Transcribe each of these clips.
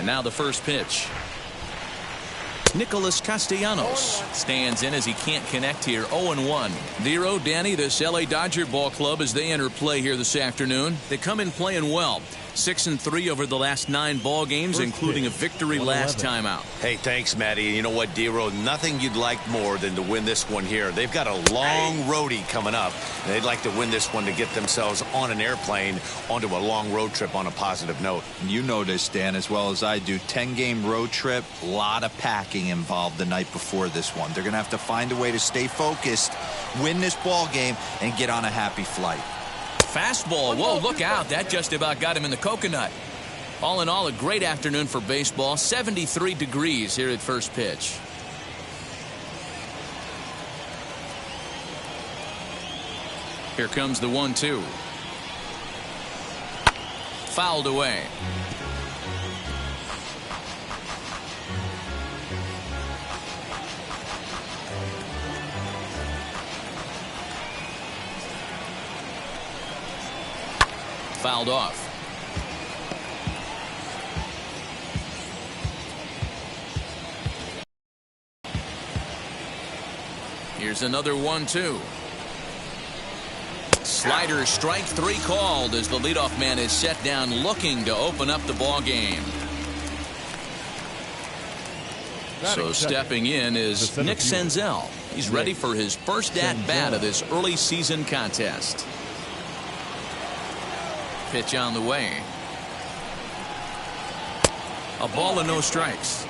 Now the first pitch. Nicholas Castellanos stands in as he can't connect here. 0-1. Vero, Danny, this LA Dodger ball club as they enter play here this afternoon. They come in playing well. 6-3 over the last 9 ball games, including a victory last time out. Hey, thanks, Matty. You know what, Dero? Nothing you'd like more than to win this one here. They've got a long roadie coming up, and they'd like to win this one to get themselves on an airplane onto a long road trip on a positive note. You know this, Dan, as well as I do. 10-game road trip, a lot of packing involved the night before this one. They're going to have to find a way to stay focused, win this ball game, and get on a happy flight. Fastball. Whoa, look out. That just about got him in the coconut. All in all, a great afternoon for baseball. 73 degrees here at first pitch. Here comes the 1-2. Fouled away. Fouled off. Here's another 1-2. Slider, strike 3 called as the leadoff man is set down looking to open up the ball game. So stepping in is Nick Senzel. He's ready for his first at-bat of this early season contest. Pitch on the way. A ball and no strikes.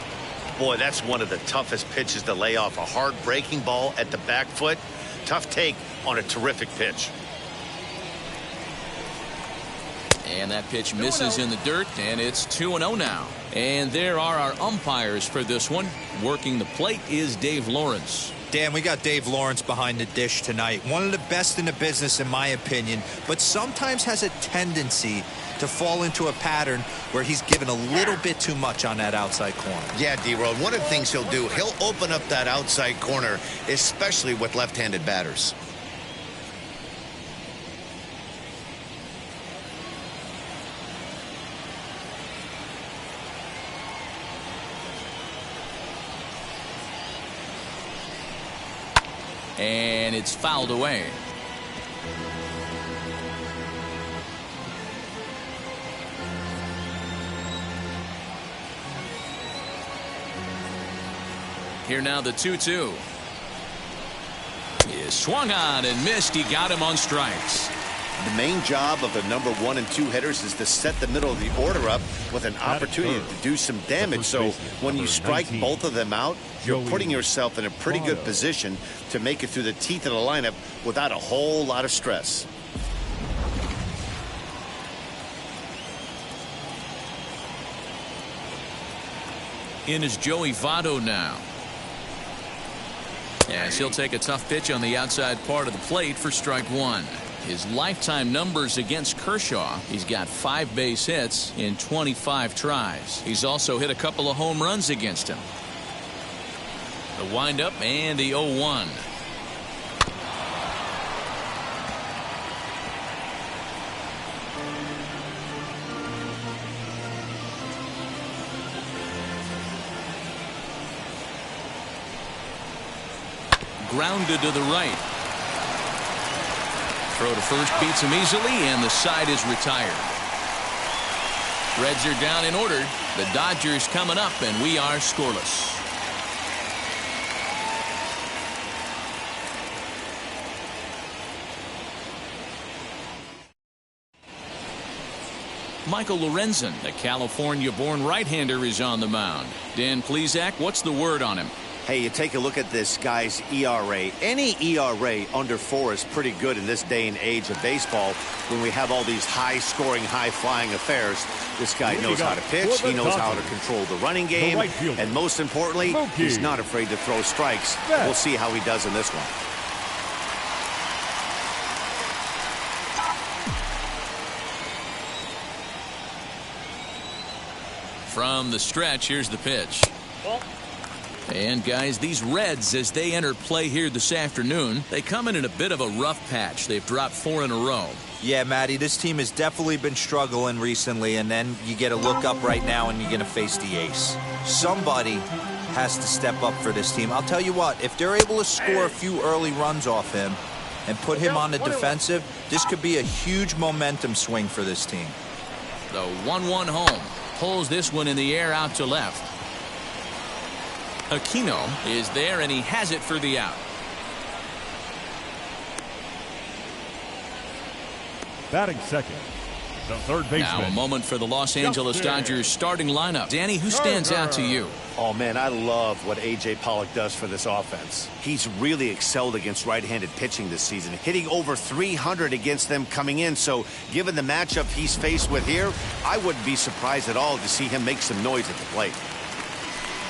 Boy, that's one of the toughest pitches to lay off. A hard breaking ball at the back foot. Tough take on a terrific pitch. And that pitch misses in the dirt, and it's 2-0 now. And there are our umpires for this one. Working the plate is Dave Lawrence. Dan, we got Dave Lawrence behind the dish tonight. One of the best in the business, in my opinion, but sometimes has a tendency to fall into a pattern where he's given a little bit too much on that outside corner. Yeah, D-Road, one of the things he'll do, he'll open up that outside corner, especially with left-handed batters. And it's fouled away. Here now the 2-2. He is swung on and missed. He got him on strikes. The main job of the number 1 and 2 hitters is to set the middle of the order up with an opportunity to do some damage. So when you strike both of them out, you're putting yourself in a pretty good position to make it through the teeth of the lineup without a whole lot of stress. In is Joey Votto now. Yes, he'll take a tough pitch on the outside part of the plate for strike 1. His lifetime numbers against Kershaw, he's got 5 base hits in 25 tries. He's also hit a couple of home runs against him. The windup and the 0-1. Grounded to the right. Throw to first beats him easily, and the side is retired. Reds are down in order. The Dodgers coming up, and we are scoreless. Michael Lorenzen, the California-born right-hander, is on the mound. Dan Plesac, what's the word on him? Hey, you take a look at this guy's ERA. Any ERA under 4 is pretty good in this day and age of baseball when we have all these high-scoring, high-flying affairs. This guy knows how to pitch. He knows how to control the running game. And most importantly, he's not afraid to throw strikes. We'll see how he does in this one. From the stretch, here's the pitch. And guys, these Reds, as they enter play here this afternoon, they come in a bit of a rough patch. They've dropped 4 in a row. Yeah, Matty, this team has definitely been struggling recently, and then you get a look up right now and you're going to face the ace. Somebody has to step up for this team. I'll tell you what, if they're able to score a few early runs off him and put him on the defensive, this could be a huge momentum swing for this team. The 1-1 home. Pulls this one in the air out to left. Aquino is there, and he has it for the out. Batting second, the third baseman. Now a moment for the Los Angeles Dodgers starting lineup. Danny, who stands out to you? Oh, man, I love what A.J. Pollard does for this offense. He's really excelled against right-handed pitching this season, hitting over 300 against them coming in. So given the matchup he's faced with here, I wouldn't be surprised at all to see him make some noise at the plate.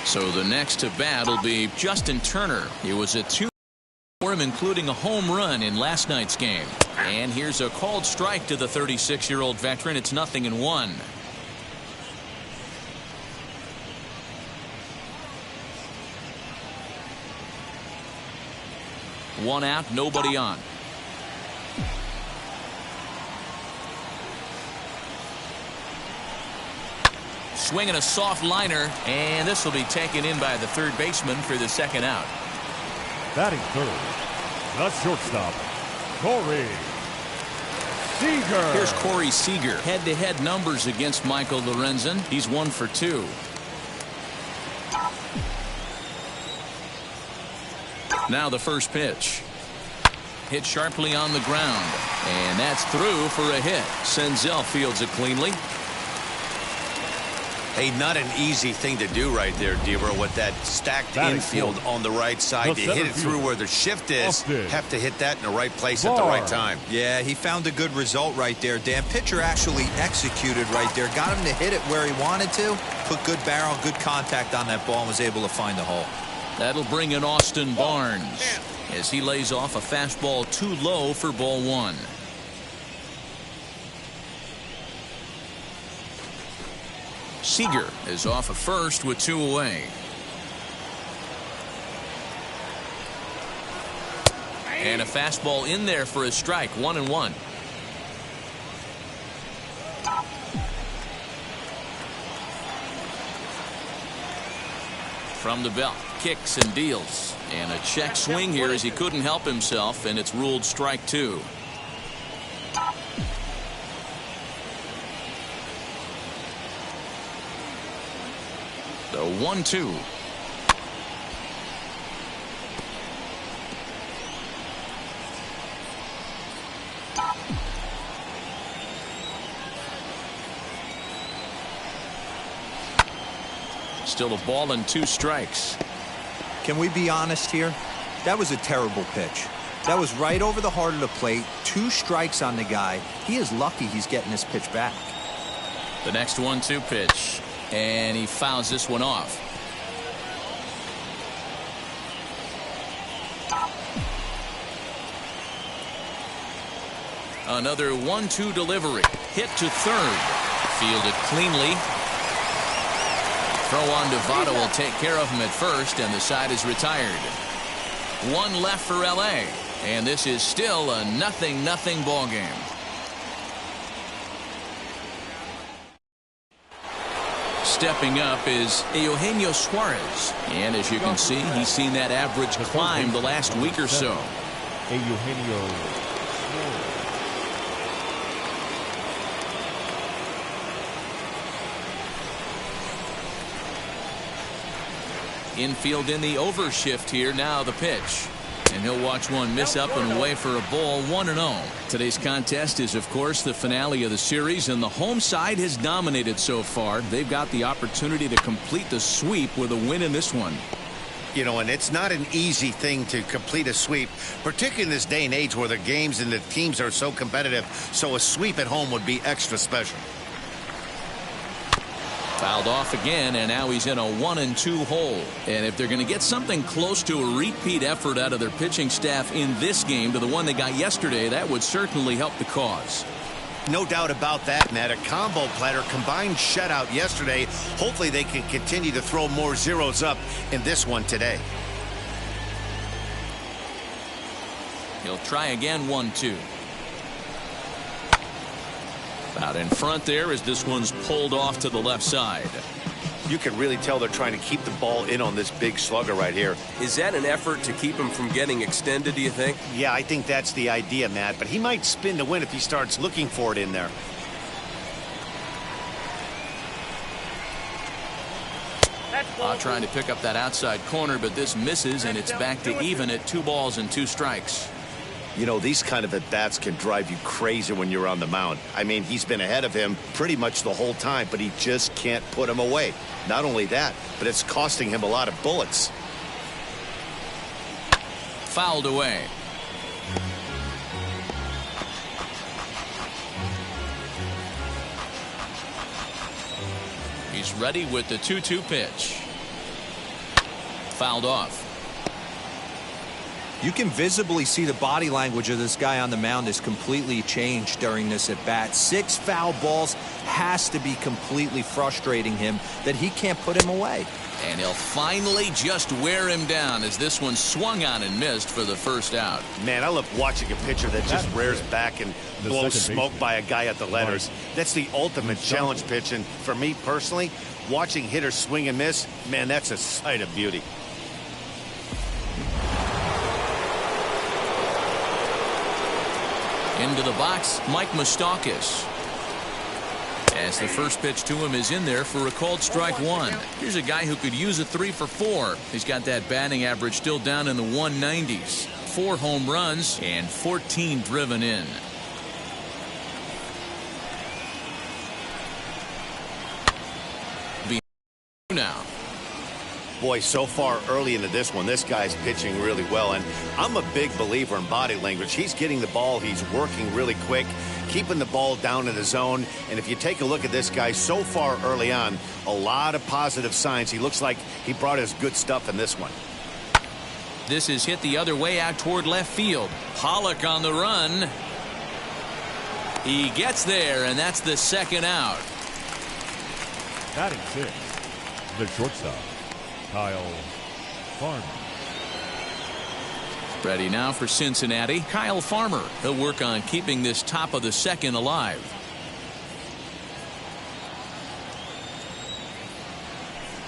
So the next to bat will be Justin Turner. It was a 2 for him, including a home run in last night's game. And here's a called strike to the 36-year-old veteran. It's 0-1. One out, nobody on. Swinging a soft liner, and this will be taken in by the third baseman for the second out. Batting third, the shortstop, Corey Seeger. Here's Corey Seeger. Head-to-head numbers against Michael Lorenzen. He's 1 for 2. Now the first pitch. Hit sharply on the ground, and that's through for a hit. Senzel fields it cleanly. Hey, not an easy thing to do right there, Deaver, with that stacked infield on the right side. To hit it through where the shift is, have to hit that in the right place at the right time. Yeah, he found a good result right there, Dan. Pitcher actually executed right there. Got him to hit it where he wanted to. Put good barrel, good contact on that ball, and was able to find the hole. That'll bring in Austin Barnes as he lays off a fastball too low for ball 1. Seeger is off of first with 2 away. And a fastball in there for a strike. 1-1. From the belt, kicks and deals. And a check swing here as he couldn't help himself, and it's ruled strike 2. The 1-2. Still a ball and 2 strikes. Can we be honest here? That was a terrible pitch. That was right over the heart of the plate. 2 strikes on the guy. He is lucky he's getting this pitch back. The next 1-2 pitch. And he fouls this one off. Another 1-2 delivery. Hit to third. Fielded cleanly. Throw on to Votto will take care of him at first, and the side is retired. 1 left for LA. And this is still a 0-0 ball game. Stepping up is Eugenio Suarez. And as you can see, he's seen that average climb the last week or so. Eugenio. Infield in the overshift here. Now the pitch. And he'll watch one miss up and away for a ball. 1-0. Today's contest is, of course, the finale of the series, and the home side has dominated so far. They've got the opportunity to complete the sweep with a win in this one. You know, and it's not an easy thing to complete a sweep, particularly in this day and age where the games and the teams are so competitive. So a sweep at home would be extra special. Fouled off again, and now he's in a 1-2 hole. And if they're going to get something close to a repeat effort out of their pitching staff in this game to the one they got yesterday, that would certainly help the cause. No doubt about that, Matt. A combo platter, combined shutout yesterday. Hopefully they can continue to throw more zeros up in this one today. He'll try again, 1-2. Out in front there as this one's pulled off to the left side. You can really tell they're trying to keep the ball in on this big slugger right here. Is that an effort to keep him from getting extended, do you think? Yeah, I think that's the idea, Matt. But he might spin to win if he starts looking for it in there. Trying to pick up that outside corner, but this misses, and it's back to even at 2 balls and 2 strikes. You know, these kind of at-bats can drive you crazy when you're on the mound. I mean, he's been ahead of him pretty much the whole time, but he just can't put him away. Not only that, but it's costing him a lot of bullets. Fouled away. He's ready with the 2-2 pitch. Fouled off. You can visibly see the body language of this guy on the mound is completely changed during this at bat. 6 foul balls has to be completely frustrating him that he can't put him away. And he'll finally just wear him down as this one swung on and missed for the first out. Man, I love watching a pitcher that just rears back and blows smoke by a guy at the letters. That's the ultimate challenge pitch. And for me personally, watching hitters swing and miss, man, that's a sight of beauty. Into the box, Mike Moustakas. As the first pitch to him is in there for a called strike 1. Here's a guy who could use a 3 for 4. He's got that batting average still down in the 190s. 4 home runs and 14 driven in. Now. Boy, so far early into this one, this guy's pitching really well. And I'm a big believer in body language. He's getting the ball. He's working really quick, keeping the ball down in the zone. And if you take a look at this guy so far early on, a lot of positive signs. He looks like he brought his good stuff in this one. This is hit the other way out toward left field. Pollock on the run. He gets there, and that's the second out. Batting 6, the shortstop, Kyle Farmer. Ready now for Cincinnati, Kyle Farmer. He'll work on keeping this top of the second alive.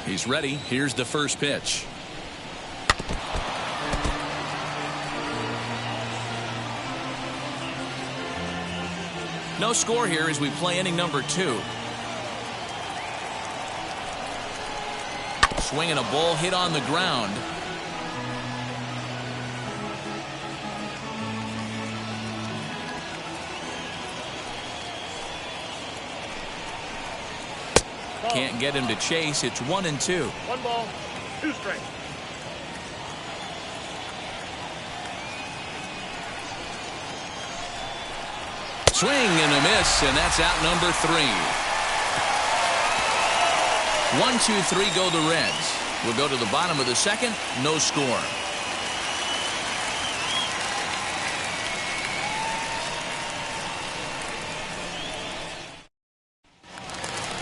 He's ready. Here's the first pitch. No score here as we play inning number 2. Swinging a ball hit on the ground. Can't get him to chase. It's 1-2. 1 ball, 2 strikes. Swing and a miss, and that's out number 3. 1, 2, 3 go the Reds. We'll go to the bottom of the second. No score.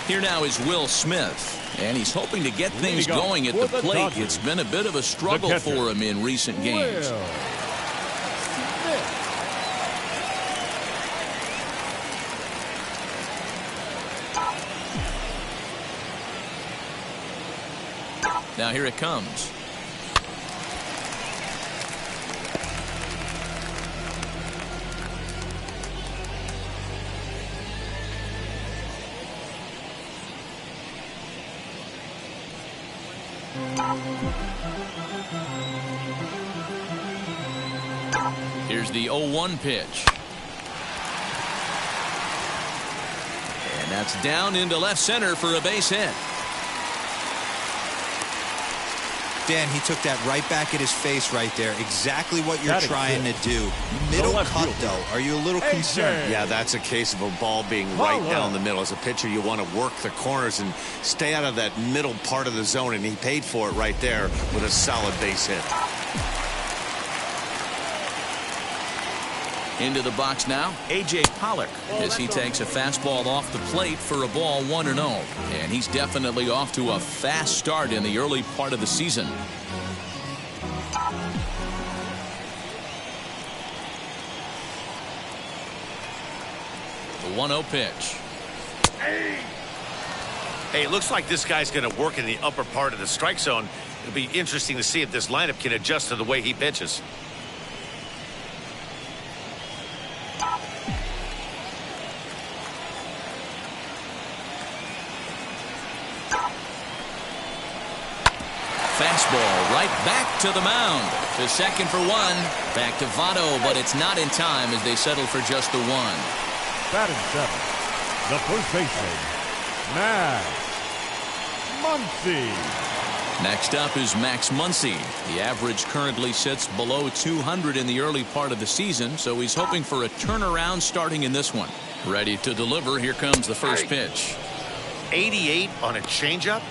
Here now is Will Smith, and he's hoping to get things going at the plate. It's been a bit of a struggle for him in recent games. Now here it comes. Here's the 0-1 pitch. And that's down into left center for a base hit. Dan, he took that right back at his face right there. Exactly what you're trying to do. Middle cut, though. Are you a little concerned? Yeah, that's a case of a ball being right down the middle. As a pitcher, you want to work the corners and stay out of that middle part of the zone, and he paid for it right there with a solid base hit. Into the box now, A.J. Pollard, as he takes a fastball off the plate for a ball 1-0. And he's definitely off to a fast start in the early part of the season. The 1-0 pitch. Hey, it looks like this guy's going to work in the upper part of the strike zone. It'll be interesting to see if this lineup can adjust to the way he pitches. Fastball right back to the mound. To second for one. Back to Votto, but it's not in time as they settle for just the one. Batting seventh, the first baseman, Max Muncy. Next up is Max Muncy. The average currently sits below 200 in the early part of the season, so he's hoping for a turnaround starting in this one. Ready to deliver. Here comes the first pitch. 88 on a changeup?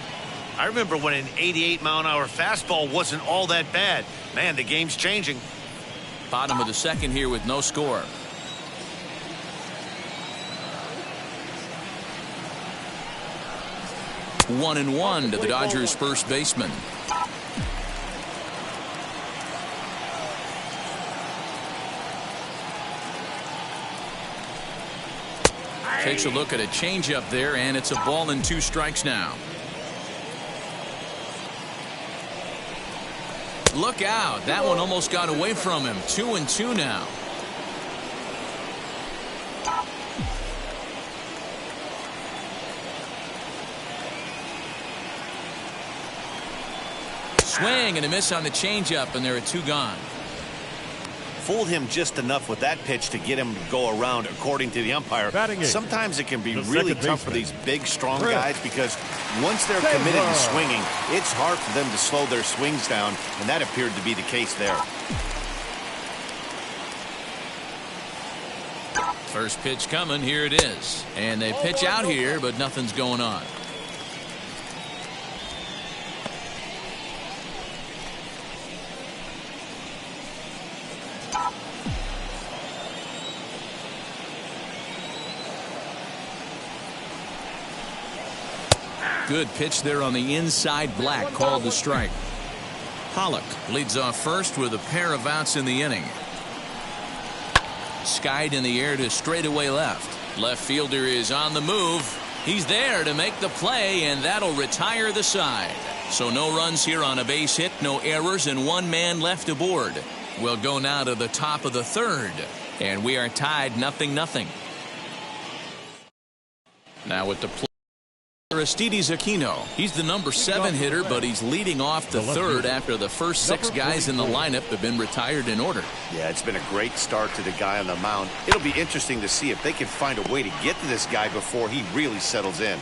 I remember when an 88-mile-an-hour fastball wasn't all that bad. Man, the game's changing. Bottom of the second here with no score. 1-1 to the Dodgers' first baseman. Takes a look at a changeup there, and it's a ball and 2 strikes now. Look out. That one almost got away from him. 2-2 now. Swing and a miss on the changeup, and there are 2 gone. Fooled him just enough with that pitch to get him to go around, according to the umpire. Sometimes it can be really tough for these big, strong guys because once they're committed to swinging, it's hard for them to slow their swings down, and that appeared to be the case there. First pitch coming. Here it is. And they pitch out here, but nothing's going on. Good pitch there on the inside. Black called the strike. Pollock leads off first with a pair of outs in the inning. Skied in the air to straightaway left. Left fielder is on the move. He's there to make the play, and that'll retire the side. So no runs here on a base hit, no errors, and 1 man left aboard. We'll go now to the top of the third, and we are tied 0-0. Now with the play, Aristides Aquino. He's the number 7 hitter, but he's leading off the third after the first 6 guys in the lineup have been retired in order. Yeah, it's been a great start to the guy on the mound. It'll be interesting to see if they can find a way to get to this guy before he really settles in.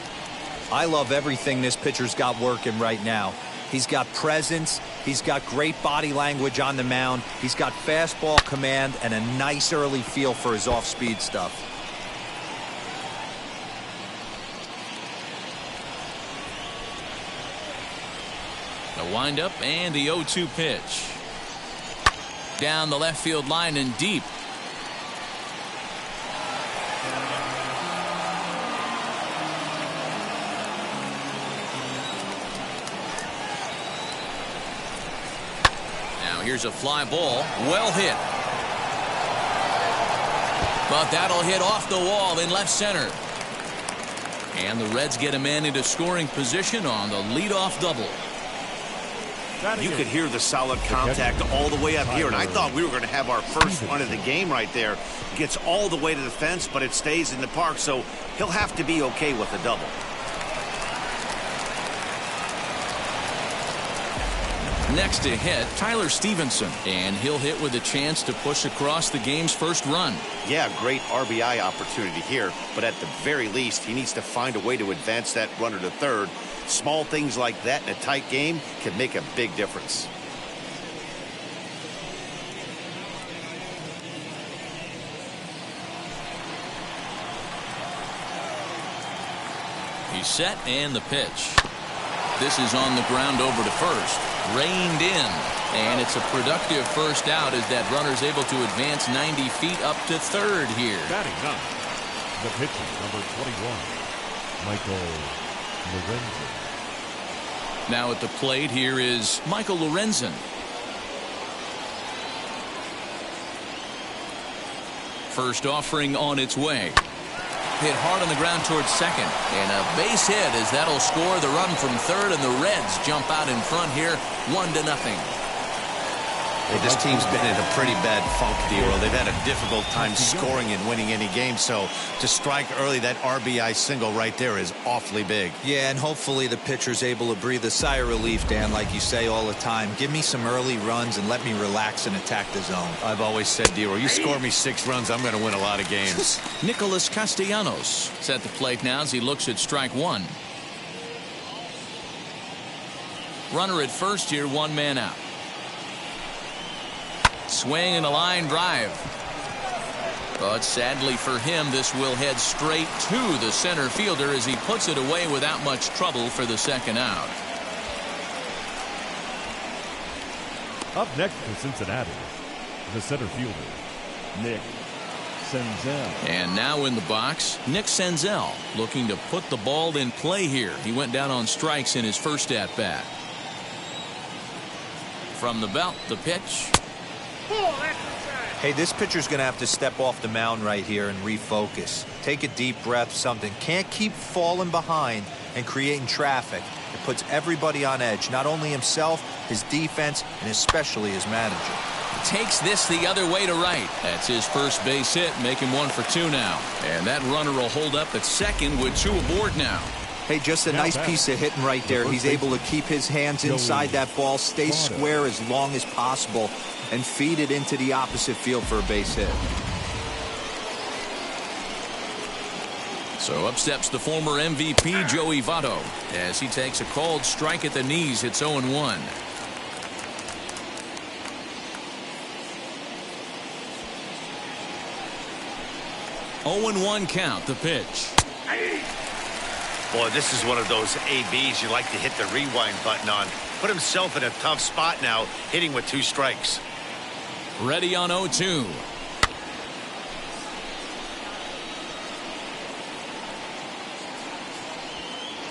I love everything this pitcher's got working right now. He's got presence. He's got great body language on the mound. He's got fastball command and a nice early feel for his off-speed stuff. The windup and the 0-2 pitch. Down the left field line and deep. Now here's a fly ball. Well hit. But that'll hit off the wall in left center. And the Reds get a man into scoring position on the leadoff double. You could hear the solid contact all the way up here, and I thought we were going to have our first run of the game right there. Gets all the way to the fence, but it stays in the park, so he'll have to be okay with a double. Next to hit, Tyler Stevenson, and he'll hit with a chance to push across the game's first run. Yeah, great RBI opportunity here, but at the very least, he needs to find a way to advance that runner to third. Small things like that in a tight game can make a big difference. He's set, and the pitch. This is on the ground over to first. Reined in. And it's a productive first out as that runner's able to advance 90 feet up to third here. Batting ninth, the pitcher, number 21, Michael Lorenzen. Now at the plate here is Michael Lorenzen. First offering on its way. Hit hard on the ground towards second. And a base hit as that'll score the run from third, and the Reds jump out in front here 1-0. Well, this team's been in a pretty bad funk, D-Roll. They've had a difficult time scoring and winning any game, so to strike early, that RBI single right there is awfully big. Yeah, and hopefully the pitcher's able to breathe a sigh of relief, Dan, like you say all the time. Give me some early runs and let me relax and attack the zone. I've always said, D-Roll, you score me 6 runs, I'm going to win a lot of games. Nicholas Castellanos is at the plate now as he looks at strike one. Runner at first here, 1 man out. Swing and a line drive. But sadly for him, this will head straight to the center fielder as he puts it away without much trouble for the second out. Up next for Cincinnati, the center fielder, Nick Senzel. And now in the box, Nick Senzel looking to put the ball in play here. He went down on strikes in his first at bat. From the belt, the pitch. Hey, this pitcher's going to have to step off the mound right here and refocus. Take a deep breath, something. Can't keep falling behind and creating traffic. It puts everybody on edge, not only himself, his defense, and especially his manager. Takes this the other way to right. That's his first base hit, making 1 for 2 now. And that runner will hold up at second with 2 aboard now. Hey, just a nice piece of hitting right there. He's able to keep his hands inside that ball, stay square as long as possible, and feed it into the opposite field for a base hit. So up steps the former MVP Joey Votto as he takes a called strike at the knees. It's 0-1. (0-1) count. The pitch. Boy, this is one of those ABs you like to hit the rewind button on. Put himself in a tough spot now, hitting with 2 strikes. Ready on 0-2.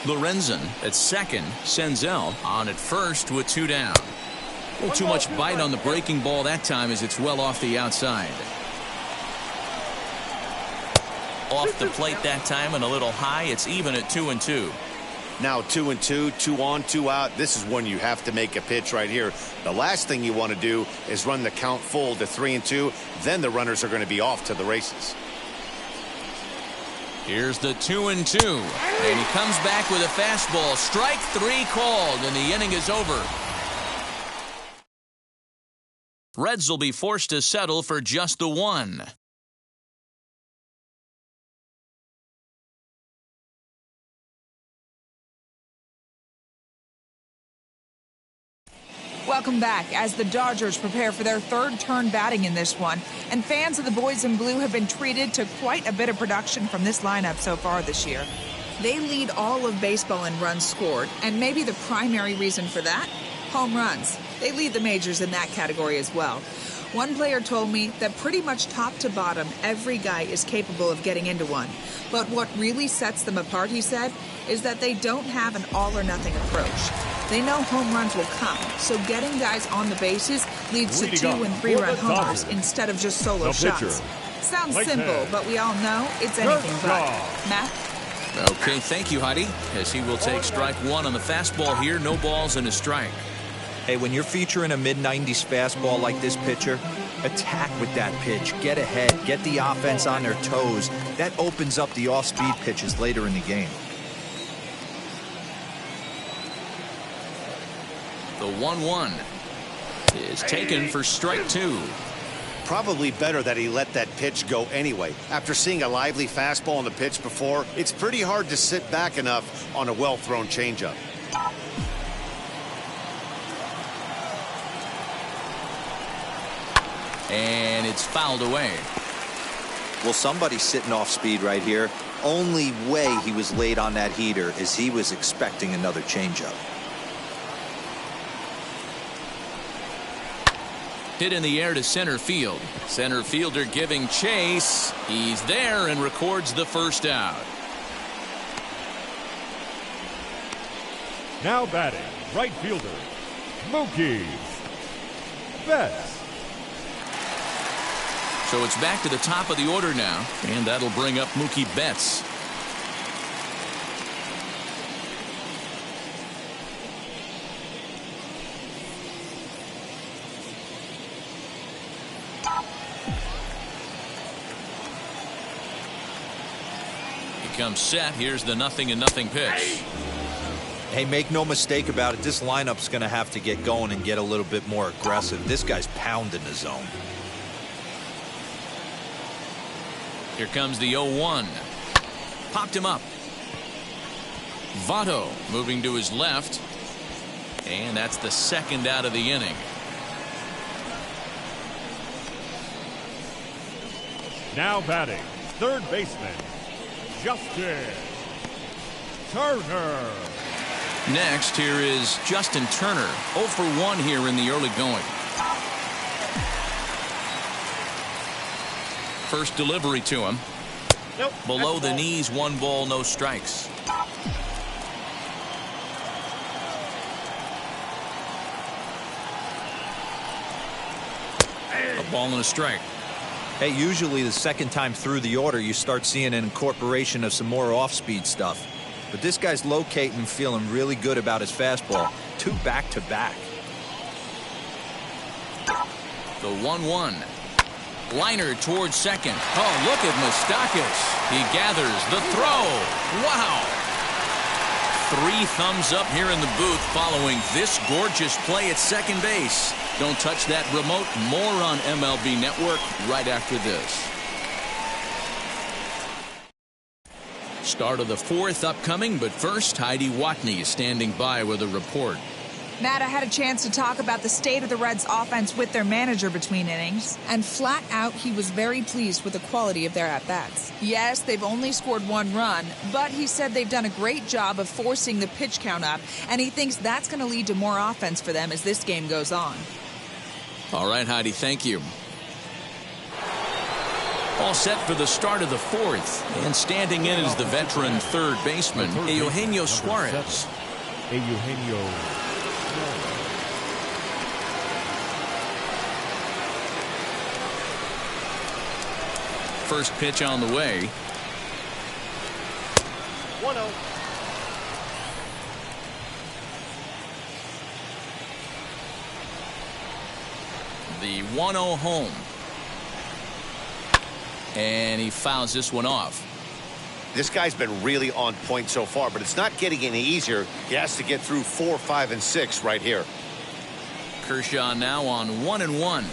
Lorenzen at second. Senzel on at first with 2 down. A little too much bite on the breaking ball that time as it's well off the outside. Off the plate that time and a little high. It's even at 2-2. Now 2-2, 2 on, 2 out. This is when you have to make a pitch right here. The last thing you want to do is run the count full to 3-2. Then the runners are going to be off to the races. Here's the 2-2. And he comes back with a fastball. Strike 3 called, and the inning is over. Reds will be forced to settle for just the 1. Welcome back as the Dodgers prepare for their 3rd turn batting in this one. And fans of the boys in blue have been treated to quite a bit of production from this lineup so far this year. They lead all of baseball in runs scored, and maybe the primary reason for that? Home runs. They lead the majors in that category as well. One player told me that pretty much top to bottom, every guy is capable of getting into one. But what really sets them apart, he said, is that they don't have an all-or-nothing approach. They know home runs will come, so getting guys on the bases leads to 2- and 3-run homers instead of just solo shots. Sounds simple, but we all know it's anything but. Matt? Okay, thank you, Heidi, as he will take strike 1 on the fastball here. No balls and a strike. Hey, when you're featuring a mid-90s fastball like this pitcher, attack with that pitch. Get ahead. Get the offense on their toes. That opens up the off-speed pitches later in the game. The 1-1 is taken for strike 2. Probably better that he let that pitch go anyway. After seeing a lively fastball on the pitch before, it's pretty hard to sit back enough on a well-thrown changeup. And it's fouled away. Well, somebody's sitting off speed right here. Only way he was late on that heater is he was expecting another changeup. hit in the air to center field. Center fielder giving chase. He's there and records the first out. Now batting, right fielder, Mookie Betts. So it's back to the top of the order now, and that'll bring up Mookie Betts. He comes set. Here's the 0-0 pitch. Hey, make no mistake about it. This lineup's going to have to get going and get a little bit more aggressive. This guy's pounding the zone. Here comes the 0-1. Popped him up. Votto moving to his left. And that's the second out of the inning. Now batting, third baseman, Justin Turner. Next, here is Justin Turner. 0 for 1 here in the early going. First delivery to him. Nope. Below the knees, 1 ball, no strikes. A ball and a strike. Hey, usually the second time through the order, you start seeing an incorporation of some more off-speed stuff. But this guy's locating, feeling really good about his fastball. 2 back-to-back. The 1-1. Liner towards second. Oh, look at Moustakas. He gathers the throw. Wow. 3 thumbs up here in the booth following this gorgeous play at second base. Don't touch that remote. More on MLB Network right after this. Start of the 4th upcoming, but first, Heidi Watney is standing by with a report. Matt, I had a chance to talk about the state of the Reds' offense with their manager between innings, and flat out, he was very pleased with the quality of their at-bats. Yes, they've only scored 1 run, but he said they've done a great job of forcing the pitch count up, and he thinks that's going to lead to more offense for them as this game goes on. All right, Heidi, thank you. All set for the start of the 4th, and standing in is the veteran third baseman, Eugenio Suarez. Eugenio. First pitch on the way. 1-0. The 1-0 home. And he fouls this one off. This guy's been really on point so far, but it's not getting any easier. He has to get through 4, 5, and 6 right here. Kershaw now on 1-1.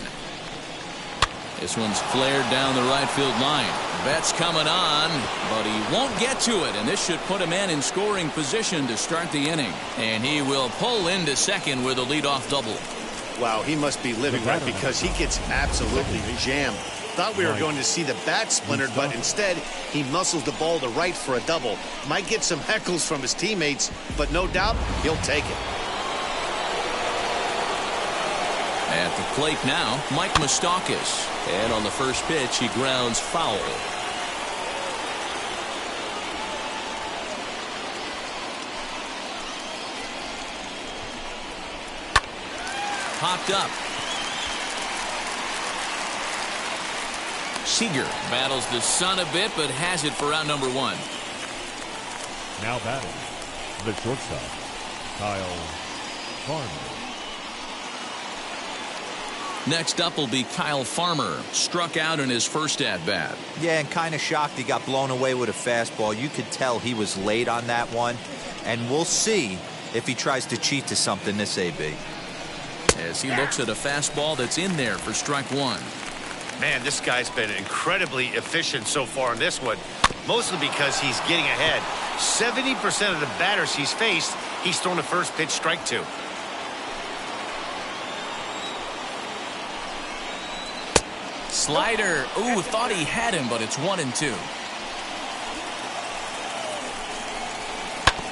This one's flared down the right field line. Betts coming on, but he won't get to it, and this should put a man in scoring position to start the inning. And he will pull into second with a leadoff double. Wow, he must be living right because he gets absolutely jammed. Thought we were going to see the bat splintered, but instead he muscles the ball to right for a double. Might get some heckles from his teammates, but no doubt he'll take it. At the plate now, Mike Moustakas. And on the first pitch, he grounds foul. Popped up. Seeger battles the sun a bit, but has it for out number 1. Now batting, the shortstop, Kyle Farmer. Next up will be Kyle Farmer. Struck out in his first at-bat. Yeah, and kind of shocked he got blown away with a fastball. You could tell he was late on that one. And we'll see if he tries to cheat to something this AB. As he looks at a fastball that's in there for strike 1. Man, this guy's been incredibly efficient so far in this one, mostly because he's getting ahead. 70% of the batters he's faced, he's thrown a first pitch strike to. Slider. Ooh, thought he had him, but it's 1-2.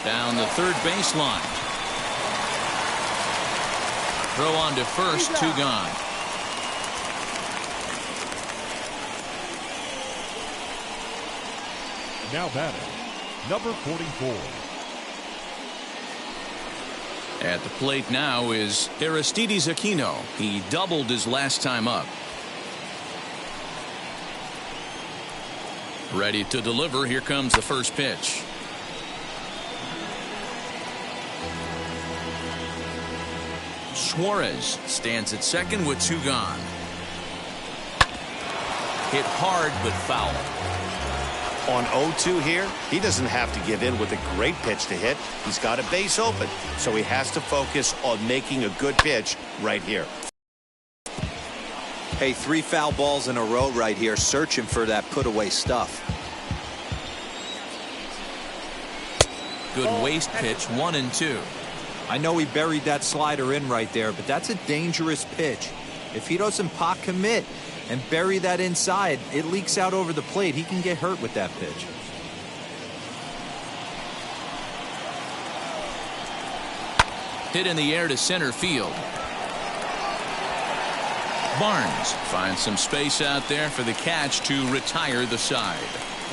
Down the third baseline. Throw on to first, 2 gone. Now batting, number 44. At the plate now is Aristides Aquino. He doubled his last time up. Ready to deliver. Here comes the first pitch. Suarez stands at second with 2 gone. Hit hard but foul. On 0-2 here, he doesn't have to give in with a great pitch to hit. He's got a base open, so he has to focus on making a good pitch right here. Hey, 3 foul balls in a row right here, searching for that put-away stuff. Good waste pitch, 1-2. I know he buried that slider in right there, but that's a dangerous pitch. If he doesn't pot commit and bury that inside, it leaks out over the plate. He can get hurt with that pitch. Hit in the air to center field. Barnes finds some space out there for the catch to retire the side.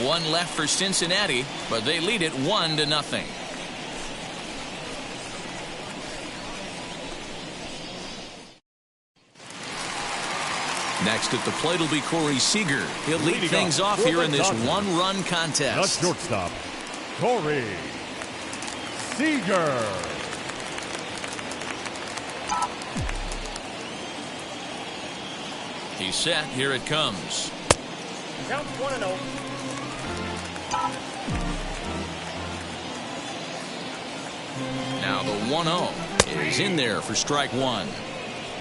1 left for Cincinnati, but they lead it 1-0. Next at the plate will be Corey Seeger. He'll lead things off here in this 1-run contest. The shortstop, Corey Seeger. He's set. Here it comes. Count 1-0. Now the 1-0 is in there for strike 1.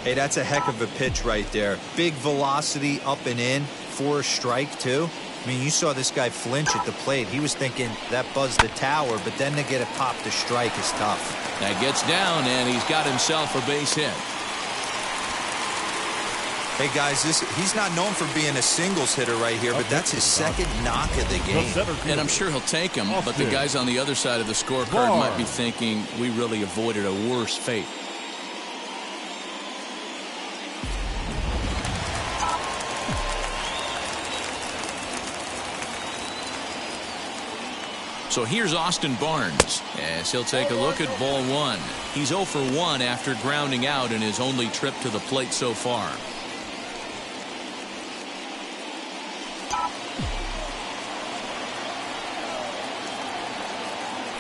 Hey, that's a heck of a pitch right there. Big velocity up and in for a strike, too. I mean, you saw this guy flinch at the plate. He was thinking that buzzed the tower, but then to get it popped to strike is tough. That gets down, and he's got himself a base hit. Hey, guys, he's not known for being a singles hitter right here, but that's his second knock of the game. And I'm sure he'll take him, but the guys on the other side of the scorecard Barr might be thinking we really avoided a worse fate. So here's Austin Barnes as he'll take a look at ball 1. He's 0 for 1 after grounding out in his only trip to the plate so far.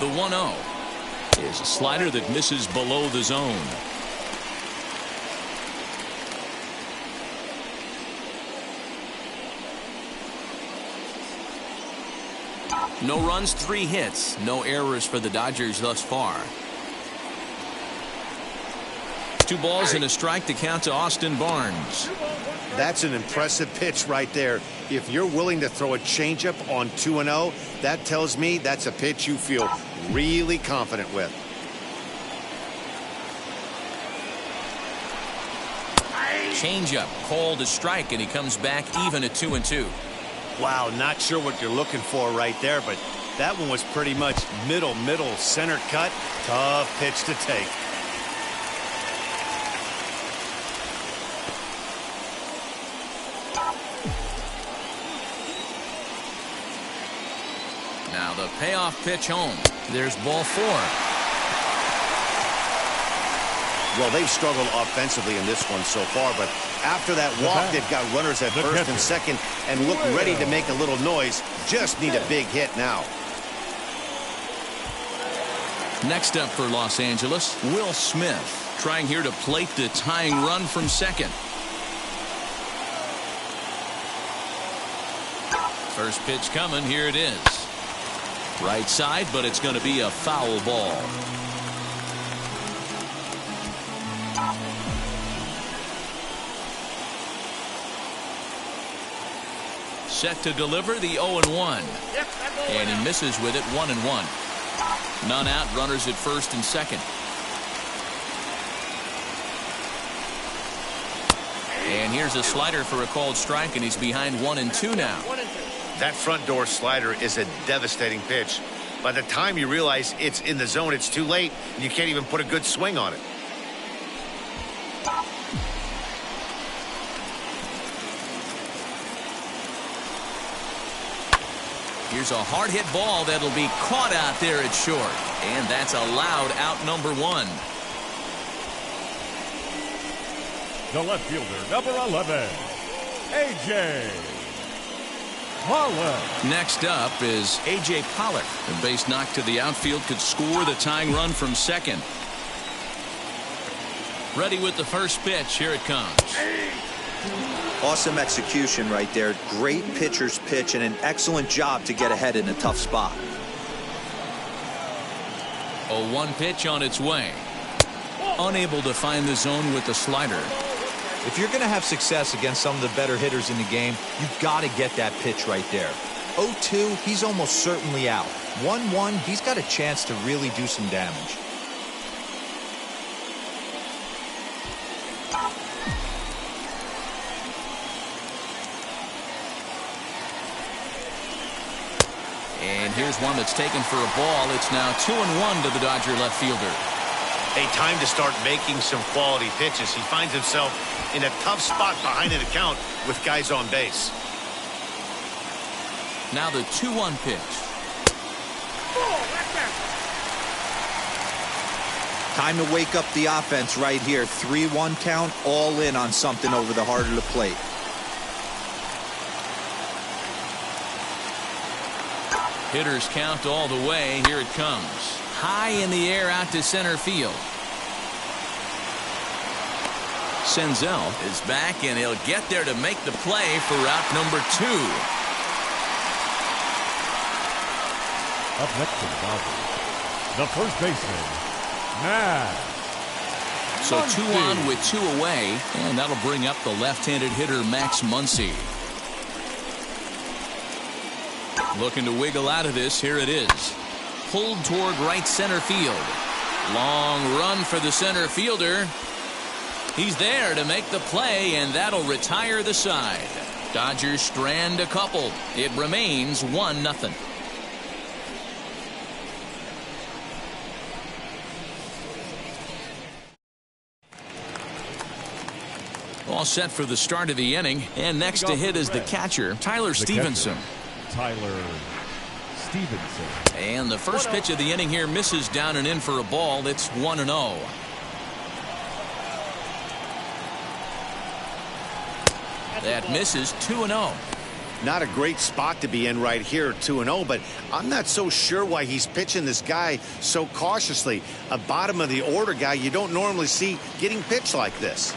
The 1-0 is a slider that misses below the zone. No runs, 3 hits, no errors for the Dodgers thus far. 2 balls and a strike to count to Austin Barnes. That's an impressive pitch right there. If you're willing to throw a changeup on 2-0, that tells me that's a pitch you feel really confident with. Changeup called a strike, and he comes back even at 2-2. Wow, not sure what you're looking for right there, but that one was pretty much middle center cut. Tough pitch to take. Now the payoff pitch home. There's ball 4. Well, they've struggled offensively in this one so far, but after that walk, they've got runners at first and second and look ready to make a little noise. Just need a big hit now. Next up for Los Angeles, Will Smith, trying here to plate the tying run from second. First pitch coming. Here it is. Right side, but it's going to be a foul ball. Set to deliver the 0-1. And he misses with it, 1-1. None out, runners at first and second. And here's a slider for a called strike, and he's behind 1-2 now. That front door slider is a devastating pitch. By the time you realize it's in the zone, it's too late, and you can't even put a good swing on it. Here's a hard hit ball that'll be caught out there at short. And that's allowed out number 1. The left fielder, number 11, A.J. Pollard. Next up is A.J. Pollard. A base knock to the outfield could score the tying run from second. Ready with the first pitch. Here it comes. Awesome execution right there. Great pitcher's pitch and an excellent job to get ahead in a tough spot. 0-1 pitch on its way. Unable to find the zone with the slider. If you're going to have success against some of the better hitters in the game, you've got to get that pitch right there. 0-2, he's almost certainly out. 1-1, he's got a chance to really do some damage. And here's one that's taken for a ball. It's now 2-1 to the Dodger left fielder. Hey, time to start making some quality pitches. He finds himself in a tough spot behind an account with guys on base. Now the 2-1 pitch. Time to wake up the offense right here. 3-1 count, all in on something over the heart of the plate. Hitters count all the way. Here it comes. High in the air out to center field. Senzel is back, and he'll get there to make the play for out number 2. Up next to the Dodgers, the first baseman, Matt. So Muncy. 2 on with 2 away, and that'll bring up the left-handed hitter Max Muncy. Looking to wiggle out of this. Here it is. Pulled toward right center field. Long run for the center fielder. He's there to make the play, and that'll retire the side. Dodgers strand a couple. It remains 1-0. All set for the start of the inning, and next to hit is the catcher, Tyler Stevenson. Tyler Stevenson. And the first pitch of the inning here misses down and in for a ball. It's 1-0. That misses. 2-0. Not a great spot to be in right here, 2-0, but I'm not so sure why he's pitching this guy so cautiously. A bottom of the order guy you don't normally see getting pitched like this.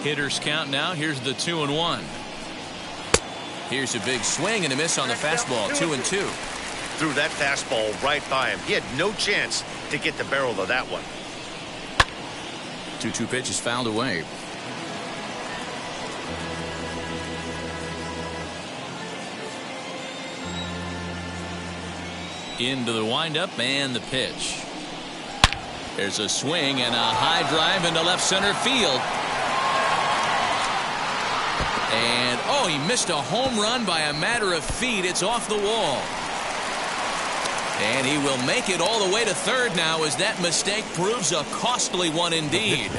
Hitters count now. Here's the 2-1. Here's a big swing and a miss on the fastball. 2-2. Threw that fastball right by him. He had no chance to get the barrel of that one. 2-2 pitch is fouled away. Into the windup and the pitch. There's a swing and a high drive into left center field. And, oh, he missed a home run by a matter of feet. It's off the wall. And he will make it all the way to third now as that mistake proves a costly one indeed.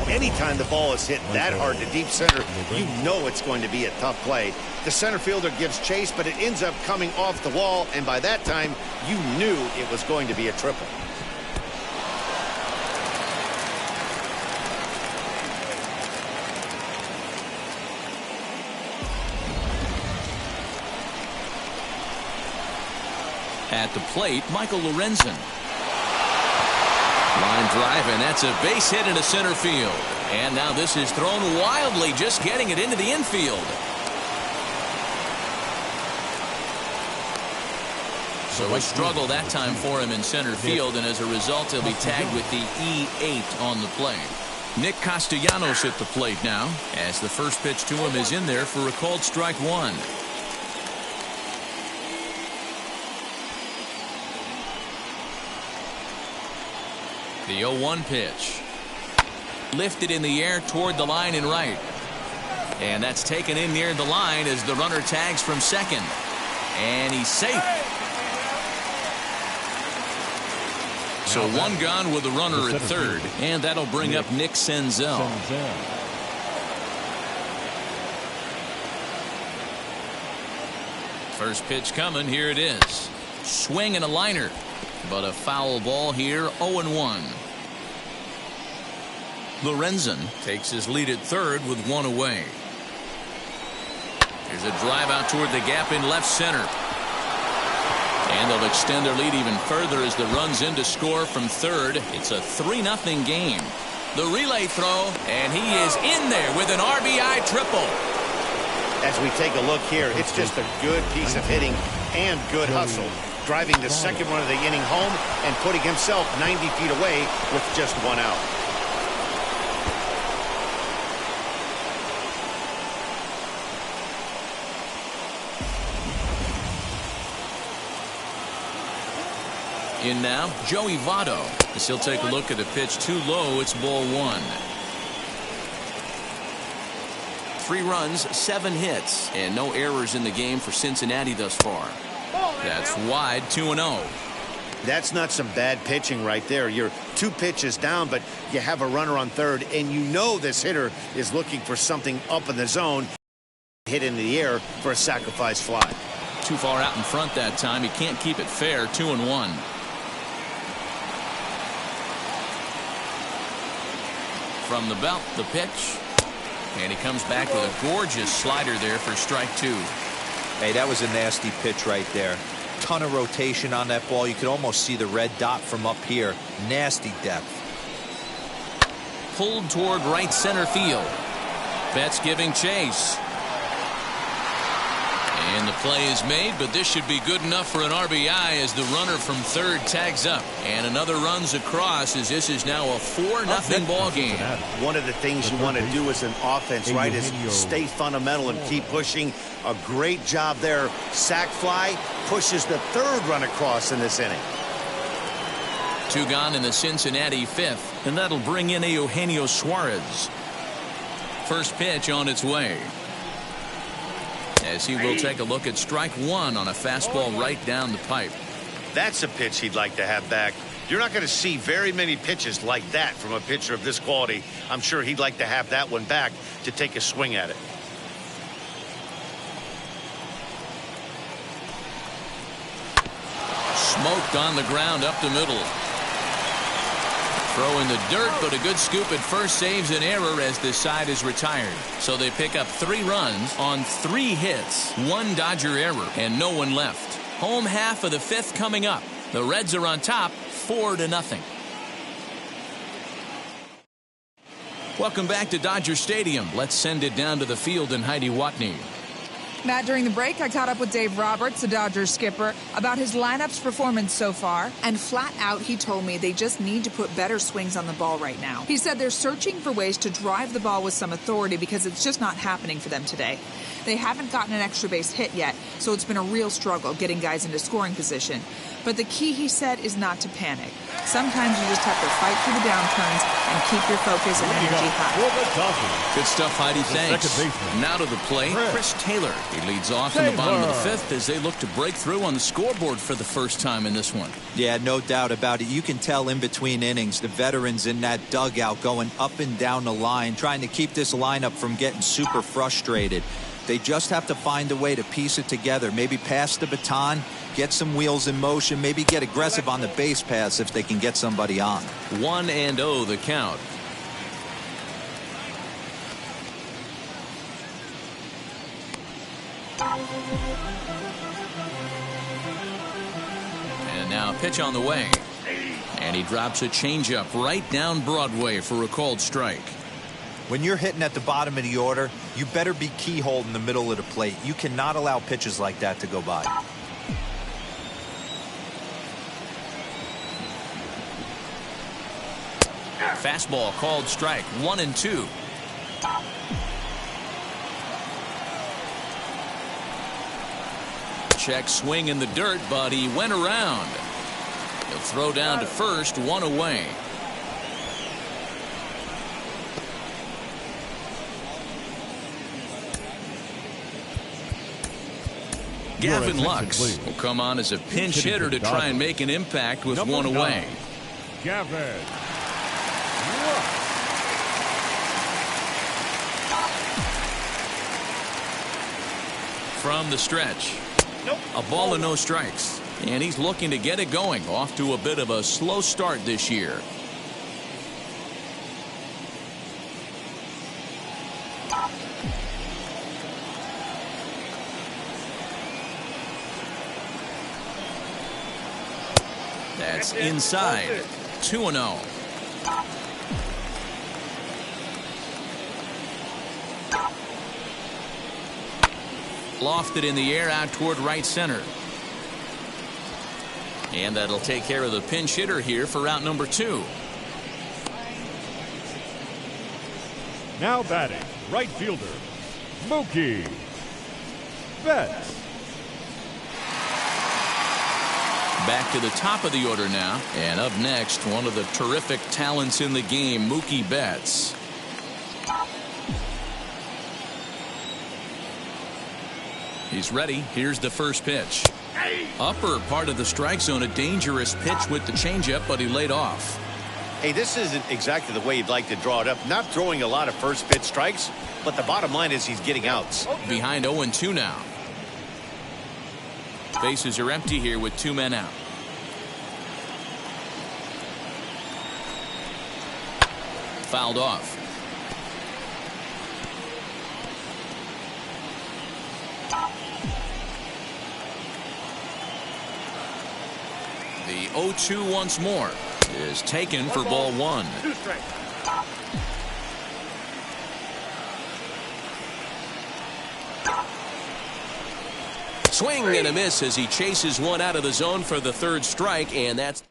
Anytime the ball is hit that hard to deep center, you know it's going to be a tough play. The center fielder gives chase, but it ends up coming off the wall, and by that time, you knew it was going to be a triple. At the plate, Michael Lorenzen. Line drive, and that's a base hit into center field. And now this is thrown wildly, just getting it into the infield. So a struggle that time for him in center field, and as a result, he'll be tagged with the E8 on the play. Nick Castellanos at the plate now, as the first pitch to him is in there for a called strike 1. The 0-1 pitch. Lifted in the air toward the line and right. And that's taken in near the line as the runner tags from second. And he's safe. So one gone with a runner at third, and that'll bring up Nick Senzel. First pitch coming. Here it is. Swing and a liner, but a foul ball here. 0-1. Lorenzen takes his lead at third with one away. Here's a drive out toward the gap in left center. And they'll extend their lead even further as the run's in to score from third. It's a 3-0 game. The relay throw, and he is in there with an RBI triple. As we take a look here, it's just a good piece of hitting and good hustle. Driving the second run of the inning home and putting himself 90 feet away with just one out. In now, Joey Votto. As he'll take a look at the pitch too low. It's ball one. 3 runs, 7 hits, and no errors in the game for Cincinnati thus far. That's wide, 2-0. That's not some bad pitching right there. You're 2 pitches down, but you have a runner on third, and you know this hitter is looking for something up in the zone. Hit into the air for a sacrifice fly. Too far out in front that time. He can't keep it fair. 2-1. From the belt, the pitch. And he comes back with a gorgeous slider there for strike 2. Hey, that was a nasty pitch right there. Ton of rotation on that ball. You could almost see the red dot from up here. Nasty depth. Pulled toward right center field. Betts giving chase. And the play is made, but this should be good enough for an RBI as the runner from third tags up. And another runs across as this is now a 4-0 ball game. One of the things you want to do as an offense, right, is stay fundamental and keep pushing. A great job there. Sac fly pushes the third run across in this inning. 2 gone in the Cincinnati 5th, and that'll bring in Eugenio Suarez. First pitch on its way. As he will take a look at strike 1 on a fastball right down the pipe. That's a pitch he'd like to have back. You're not going to see very many pitches like that from a pitcher of this quality. I'm sure he'd like to have that one back to take a swing at it. Smoked on the ground up the middle. Throw in the dirt, but a good scoop at first saves an error as this side is retired. So they pick up 3 runs on 3 hits, 1 Dodger error, and no one left. Home half of the 5th coming up. The Reds are on top, 4-0. Welcome back to Dodger Stadium. Let's send it down to the field in Heidi Watney. Matt, during the break, I caught up with Dave Roberts, the Dodgers skipper, about his lineup's performance so far. And flat out, he told me they just need to put better swings on the ball right now. He said they're searching for ways to drive the ball with some authority because it's just not happening for them today. They haven't gotten an extra base hit yet, so it's been a real struggle getting guys into scoring position. But the key, he said, is not to panic. Sometimes you just have to fight through the downturns and keep your focus and energy high. Good stuff, Heidi. Thanks. Now to the plate, Chris Taylor. He leads off in the bottom of the 5th as they look to break through on the scoreboard for the first time in this one. Yeah, no doubt about it. You can tell in between innings, the veterans in that dugout going up and down the line, trying to keep this lineup from getting super frustrated. They just have to find a way to piece it together. Maybe pass the baton, get some wheels in motion, maybe get aggressive on the base paths if they can get somebody on. 1-0 the count. And now pitch on the way. And he drops a changeup right down Broadway for a called strike. When you're hitting at the bottom of the order, you better be keyhole in the middle of the plate. You cannot allow pitches like that to go by. Fastball called strike, 1-2. Check swing in the dirt, but he went around. He'll throw down to first, 1 away. Gavin Lux will come on as a pinch hitter to try and make an impact with 1 away. Gavin. From the stretch. A ball and no strikes. And he's looking to get it going. Off to a bit of a slow start this year. That's inside. 2-0. Lofted in the air out toward right center. And that'll take care of the pinch hitter here for out number 2. Now batting, right fielder, Mookie Betts. Back to the top of the order now. And up next, one of the terrific talents in the game, Mookie Betts. He's ready. Here's the first pitch. Upper part of the strike zone, a dangerous pitch with the changeup, but he laid off. Hey, this isn't exactly the way you'd like to draw it up. Not throwing a lot of first pitch strikes, but the bottom line is he's getting outs. Behind 0-2 now. Bases are empty here with 2 men out. Fouled off. The 0-2 once more is taken for ball 1. 2 strikes. Swing and a miss as he chases one out of the zone for the 3rd strike, and that's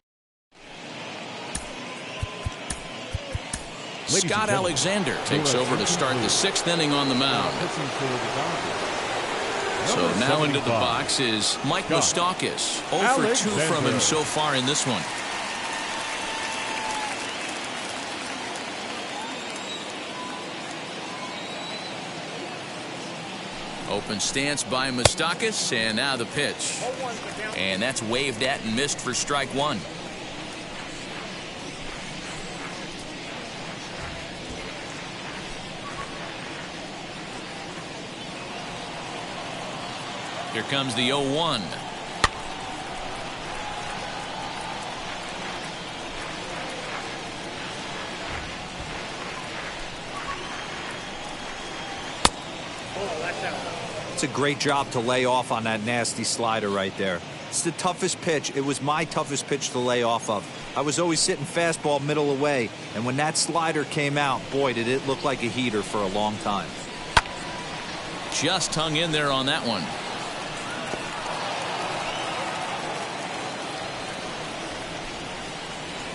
Scott Alexander takes over to start the 6th inning on the mound. So now into the box is Mike Moustakas. 0 for 2 from him so far in this one. Open stance by Moustakas, and now the pitch. And that's waved at and missed for strike 1. Here comes the 0-1. It's a great job to lay off on that nasty slider right there. It's the toughest pitch. It was my toughest pitch to lay off of. I was always sitting fastball middle away, and when that slider came out, boy, did it look like a heater for a long time. Just hung in there on that one.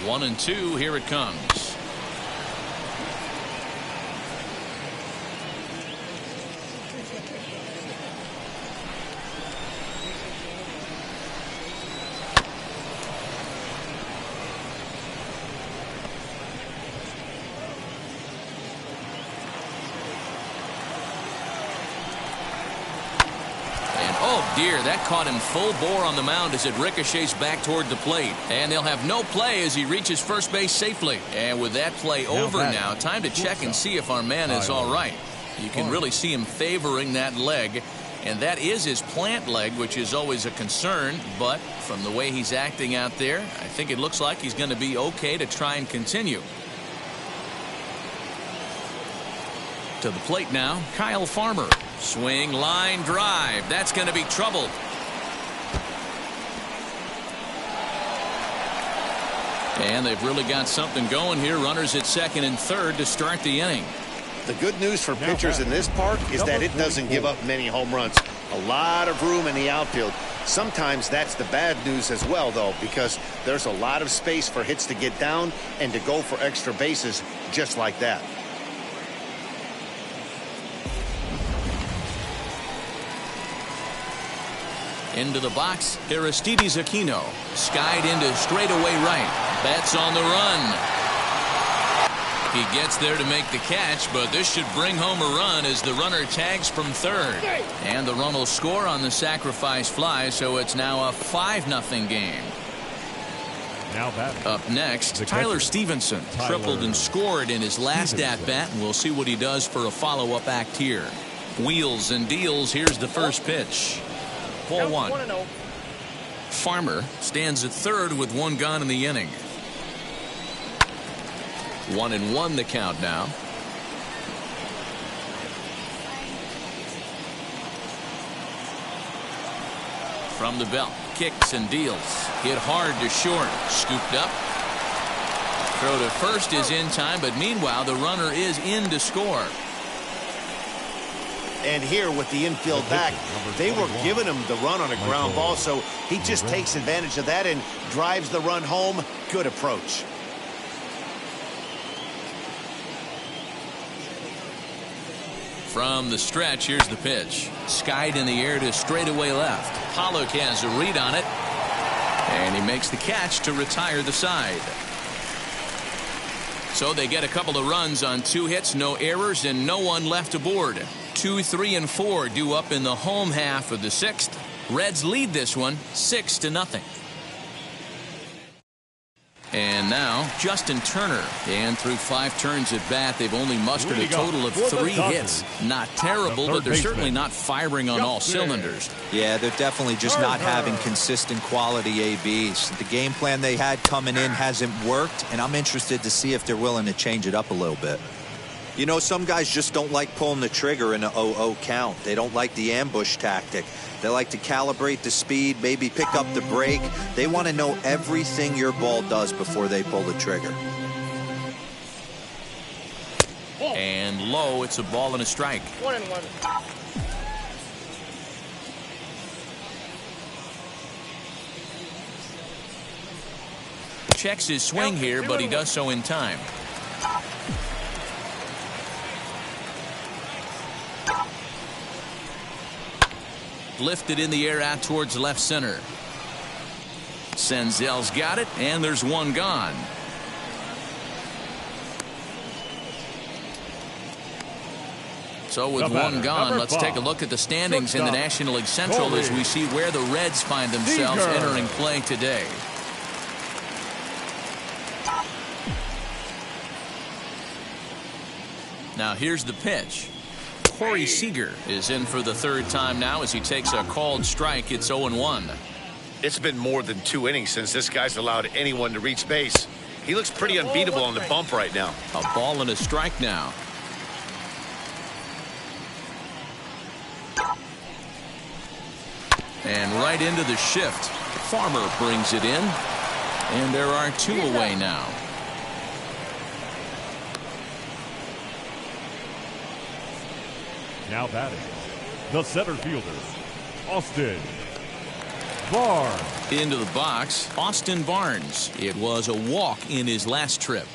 One and 2, here it comes. Deer, that caught him full bore on the mound as it ricochets back toward the plate. And they'll have no play as he reaches first base safely. And with that play over now, time to check and see if our man is all right. You can really see him favoring that leg. And that is his plant leg, which is always a concern. But from the way he's acting out there, I think it looks like he's going to be okay to try and continue. To the plate now, Kyle Farmer. Swing, line, drive. That's going to be trouble. And they've really got something going here. Runners at 2nd and 3rd to start the inning. The good news for pitchers in this park is that it doesn't give up many home runs. A lot of room in the outfield. Sometimes that's the bad news as well, though, because there's a lot of space for hits to get down and to go for extra bases just like that. Into the box, Aristides Aquino. Skied into straightaway right. Betts on the run. He gets there to make the catch, but this should bring home a run as the runner tags from 3rd. And the run will score on the sacrifice fly, so it's now a 5-0 game. Now batting. Up next, The Tyler catcher. Stevenson tripled and scored in his last at-bat, and we'll see what he does for a follow-up act here. Wheels and deals. Here's the first pitch. Ball one. 1-0. Farmer stands at third with one gone in the inning. 1-1 the count now. From the belt, kicks and deals. Hit hard to short. Scooped up. Throw to first is in time, but meanwhile the runner is in to score. And here with the infield back, they were giving him the run on a ground ball, so he just takes advantage of that and drives the run home. Good approach. From the stretch, here's the pitch. Skied in the air to straightaway left. Pollard has a read on it, and he makes the catch to retire the side. So they get a couple of runs on 2 hits, no errors, and no one left aboard. 2, 3, and 4 due up in the home half of the 6th. Reds lead this one 6-0. And now Justin Turner, and through 5 turns at bat, they've only mustered a total of 3 hits. Not terrible, but they're certainly not firing on all cylinders. Yeah, they're definitely just not having consistent quality ABs. The game plan they had coming in hasn't worked, and I'm interested to see if they're willing to change it up a little bit. You know, some guys just don't like pulling the trigger in an 0-0 count. They don't like the ambush tactic. They like to calibrate the speed, maybe pick up the brake. They want to know everything your ball does before they pull the trigger. And low, it's a ball and a strike. 1-1. Checks his swing here, but he does so in time. Lifted in the air out towards left center. Senzel's got it, and there's one gone. So with one gone, let's take a look at the standings in the National League Central as we see where the Reds find themselves entering play today. Now here's the pitch. Seeger is in for the 3rd time now as he takes a called strike. It's 0-1. It's been more than 2 innings since this guy's allowed anyone to reach base. He looks pretty unbeatable on the bump right now. A ball and a strike now. And right into the shift. Farmer brings it in. And there are 2 away now. Now batting, the center fielder, Austin Barr. Into the box, Austin Barnes. It was a walk in his last trip.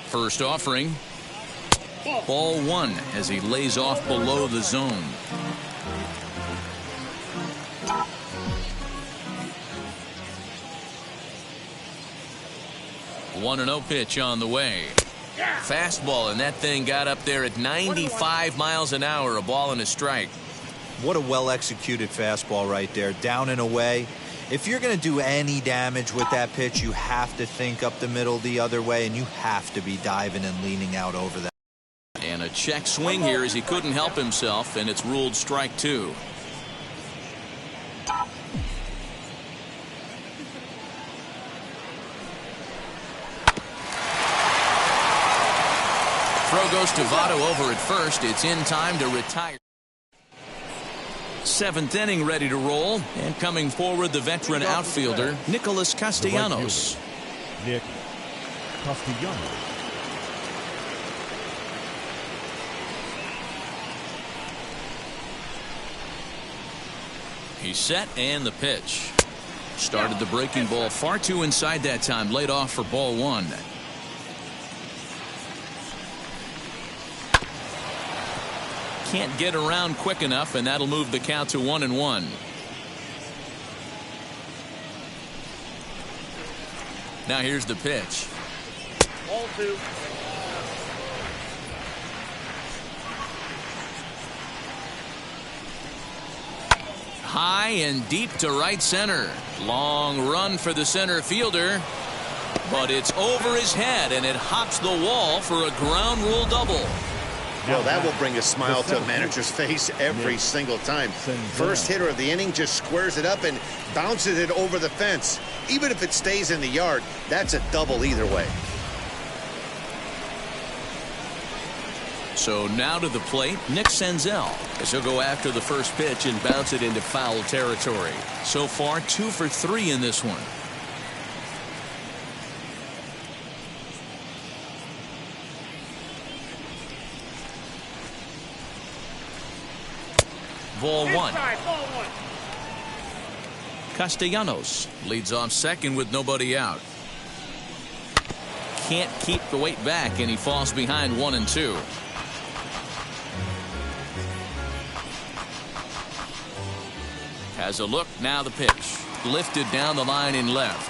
First offering. Ball 1 as he lays off below the zone. One 1-0 pitch on the way. Fastball, and that thing got up there at 95 miles an hour. A ball and a strike. What a well-executed fastball right there, down and away. If you're going to do any damage with that pitch, you have to think up the middle the other way, and you have to be diving and leaning out over that. And a check swing here as he couldn't help himself, and it's ruled strike 2. Throw goes to Votto over at first. It's in time to retire. 7th inning ready to roll, and coming forward the veteran outfielder Nicholas Castellanos. Nick Castellanos. He's set, and the pitch. Started the breaking ball far too inside that time. Laid off for ball 1. Can't get around quick enough, and that'll move the count to 1-1. Now here's the pitch. Ball 2. high and deep to right center. Long run for the center fielder. But it's over his head, and it hops the wall for a ground rule double. Well, that will bring a smile to a manager's face every single time. First hitter of the inning just squares it up and bounces it over the fence. Even if it stays in the yard, that's a double either way. So now to the plate, Nick Senzel, as he'll go after the first pitch and bounce it into foul territory. So far, 2 for 3 in this one. Ball one. Castellanos leads off second with nobody out. Can't keep the weight back, and he falls behind 1 and 2. Has a look, now the pitch. Lifted down the line in left.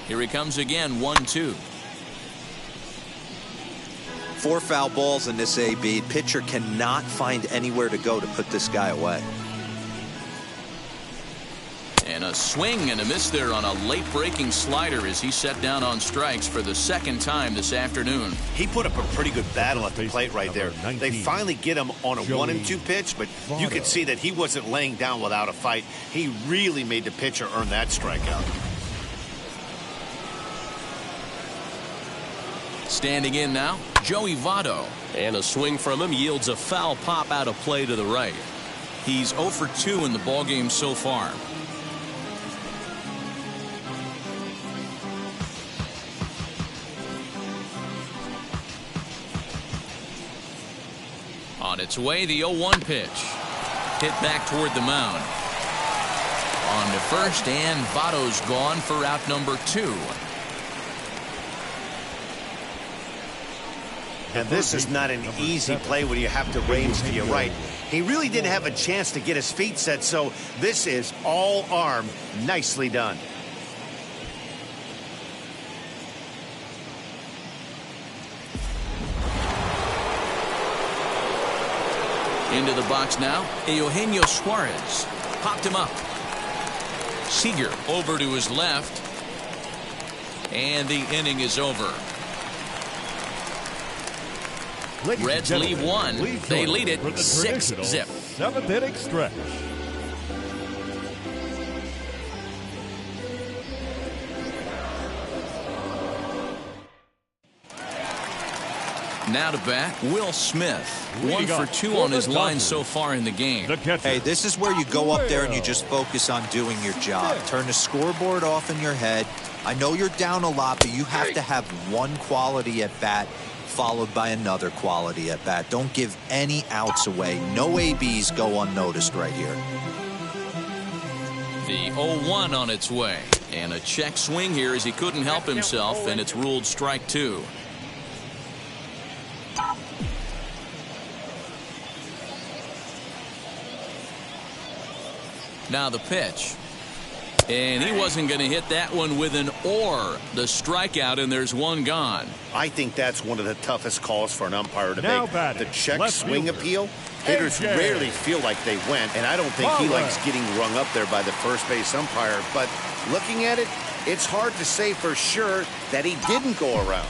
Here he comes again, 1-2. 4 foul balls in this AB. Pitcher cannot find anywhere to go to put this guy away. And a swing and a miss there on a late breaking slider as he set down on strikes for the second time this afternoon. He put up a pretty good battle at the plate right there. They finally get him on a 1 and 2 pitch, but you could see that he wasn't laying down without a fight. He really made the pitcher earn that strikeout. Standing in now, Joey Votto. And a swing from him yields a foul pop out of play to the right. He's 0 for 2 in the ballgame so far. On its way, the 0-1 pitch. Hit back toward the mound. On to first, and Votto's gone for out number 2. And this is not an easy play when you have to range to your right. He really didn't have a chance to get his feet set, so this is all arm. Nicely done. Into the box now, Eugenio Suarez. Popped him up. Seeger over to his left. And the inning is over. Reds leave 1. They lead it 6-zip. 7th inning stretch. Now to bat, Will Smith. 1 for 2 on his line so far in the game. Hey, this is where you go up there and you just focus on doing your job. Turn the scoreboard off in your head. I know you're down a lot, but you have to have one quality at bat followed by another quality at bat. Don't give any outs away. No ABs go unnoticed right here. The 0-1 on its way. And a check swing here as he couldn't help himself, and it's ruled strike 2. Now the pitch. And he wasn't going to hit that one with an or. The strikeout, and there's 1 gone. I think that's one of the toughest calls for an umpire to Now make. batting, The check swing fielder, appeal. Hitters AJ. rarely feel like they went, and I don't think he Pollard. likes getting rung up there by the first base umpire. But looking at it, it's hard to say for sure that he didn't go around.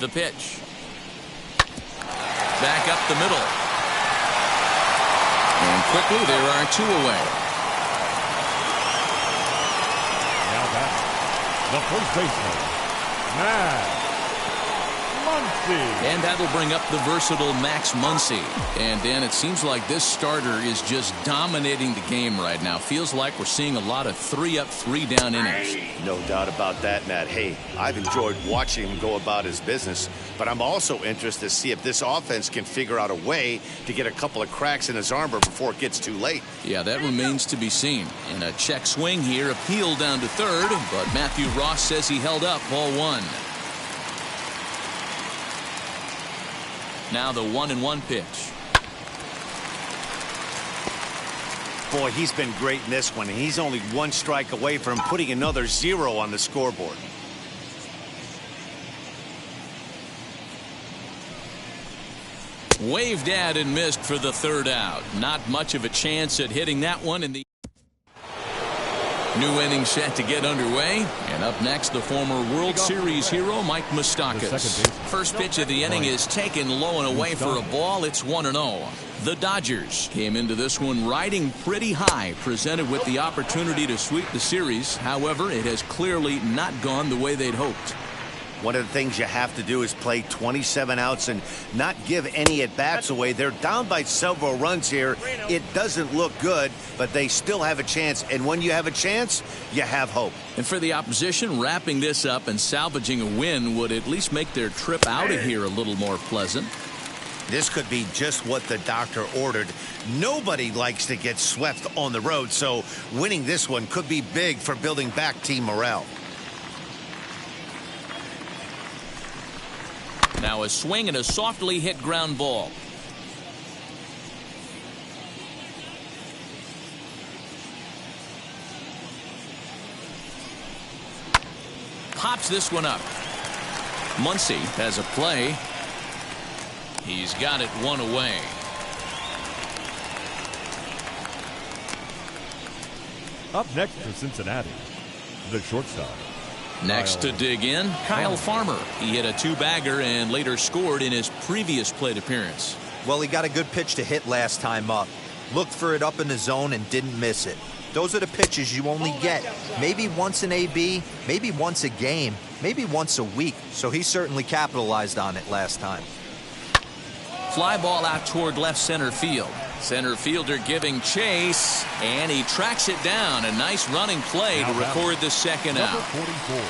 The pitch. Back up the middle. And quickly, there are 2 away. Now batting, the first baseman, Max Muncy. And that'll bring up the versatile Max Muncy. And Dan, it seems like this starter is just dominating the game right now. Feels like we're seeing a lot of 3-up, 3-down innings. No doubt about that, Matt. Hey, I've enjoyed watching him go about his business, but I'm also interested to see if this offense can figure out a way to get a couple of cracks in his armor before it gets too late. Yeah, that remains to be seen. And a check swing here, appeal down to third, but Matthew Ross says he held up, ball 1. Now the 1-1 pitch. Boy, he's been great in this one, and he's only one strike away from putting another 0 on the scoreboard. Waved at and missed for the 3rd out. Not much of a chance at hitting that one in the new inning set to get underway. And up next, the former World Series hero, Mike Moustakas. First pitch of the inning is taken low and away for a ball. It's 1-0. The Dodgers came into this one riding pretty high, presented with the opportunity to sweep the series. However, it has clearly not gone the way they'd hoped. One of the things you have to do is play 27 outs and not give any at-bats away. They're down by several runs here. It doesn't look good, but they still have a chance. And when you have a chance, you have hope. And for the opposition, wrapping this up and salvaging a win would at least make their trip out of here a little more pleasant. This could be just what the doctor ordered. Nobody likes to get swept on the road, so winning this one could be big for building back team morale. Now a swing and a softly hit ground ball. Pops this one up. Muncy has a play. He's got it one away. Up next for Cincinnati, the shortstop. Next to dig in, Kyle Farmer. He hit a 2-bagger and later scored in his previous plate appearance. Well, he got a good pitch to hit last time up. Looked for it up in the zone and didn't miss it. Those are the pitches you only get maybe once in AB, maybe once a game, maybe once a week. So he certainly capitalized on it last time. Fly ball out toward left center field. Center fielder giving chase, and he tracks it down. A nice running play to record the 2nd out. 44.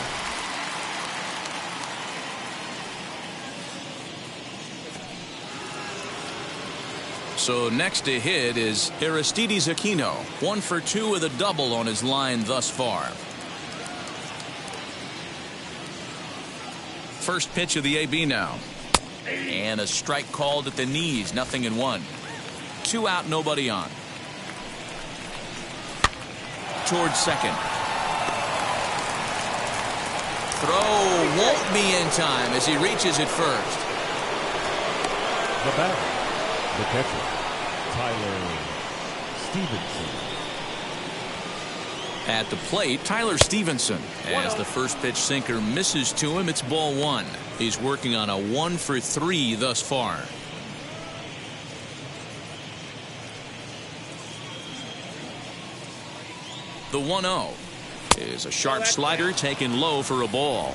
So next to hit is Aristides Aquino. 1 for 2 with a double on his line thus far. First pitch of the AB now. And a strike called at the knees. 0-1. 2 out, nobody on. Towards second. Throw won't be in time as he reaches it first. The batter, the catcher, Tyler Stevenson. At the plate, Tyler Stevenson. As the first pitch sinker misses to him, it's ball 1. He's working on a 1 for 3 thus far. The 1-0 is a sharp slider taken low for a ball.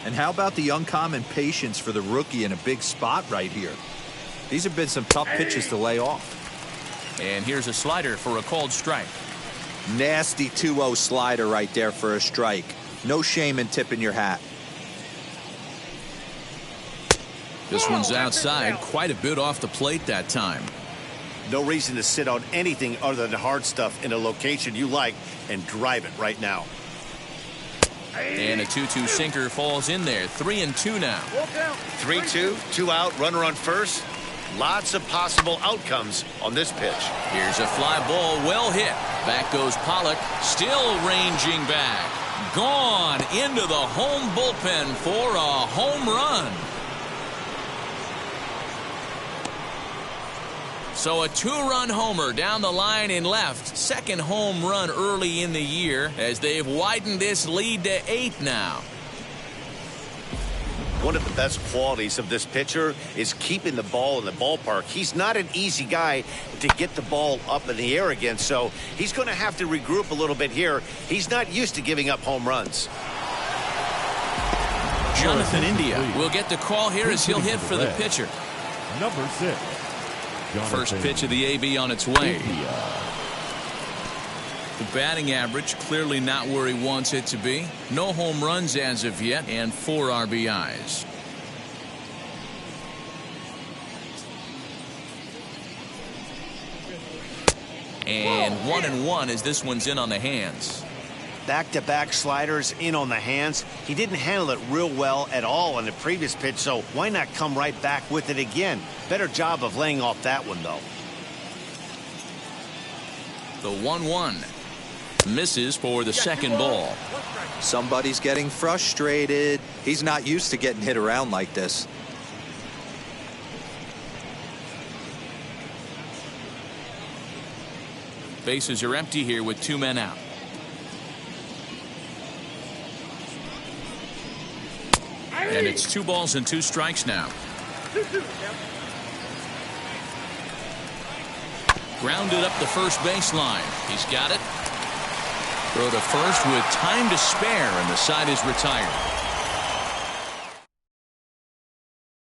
And how about the uncommon patience for the rookie in a big spot right here? These have been some tough pitches to lay off. And here's a slider for a called strike. Nasty 2-0 slider right there for a strike. No shame in tipping your hat. This one's outside, quite a bit off the plate that time. No reason to sit on anything other than hard stuff in a location you like and drive it right now. And a 2-2 sinker falls in there. 3-2 now. 3-2, 2 out, runner on first. Lots of possible outcomes on this pitch. Here's a fly ball, well hit. Back goes Pollard, still ranging back. Gone into the home bullpen for a home run. So a 2-run homer down the line in left. Second home run early in the year as they've widened this lead to 8 now. One of the best qualities of this pitcher is keeping the ball in the ballpark. He's not an easy guy to get the ball up in the air again, so he's going to have to regroup a little bit here. He's not used to giving up home runs. Jonathan India will get the call here as he'll hit for the pitcher. Number 6. First pitch of the AB on its way. The batting average clearly not where he wants it to be. No home runs as of yet and 4 RBIs. And 1-1 as this one's in on the hands. Back-to-back sliders in on the hands. He didn't handle it real well at all on the previous pitch, so why not come right back with it again? Better job of laying off that one, though. The 1-1. Misses for the second ball. Somebody's getting frustrated. He's not used to getting hit around like this. Bases are empty here with 2 men out. And it's 2 balls and 2 strikes now. Grounded up the first baseline. He's got it. Throw to first with time to spare, and the side is retired.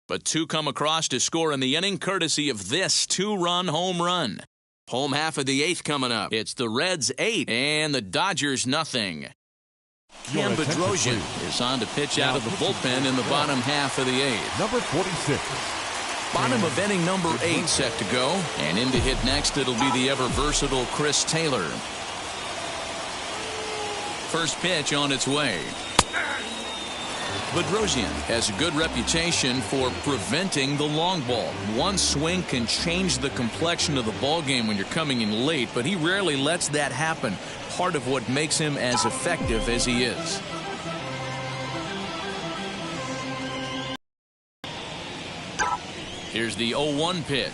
But 2 come across to score in the inning, courtesy of this 2-run home run. Home half of the 8th coming up. It's the Reds 8 and the Dodgers nothing. Cam Bedrosian is on to pitch out of the bullpen in the bottom half of the 8th. Number 46. Bottom of inning number 8 set to go. And in to hit next, it'll be the ever-versatile Chris Taylor. First pitch on its way. Bedrosian has a good reputation for preventing the long ball. One swing can change the complexion of the ball game when you're coming in late, but he rarely lets that happen. Part of what makes him as effective as he is. Here's the 0-1 pitch.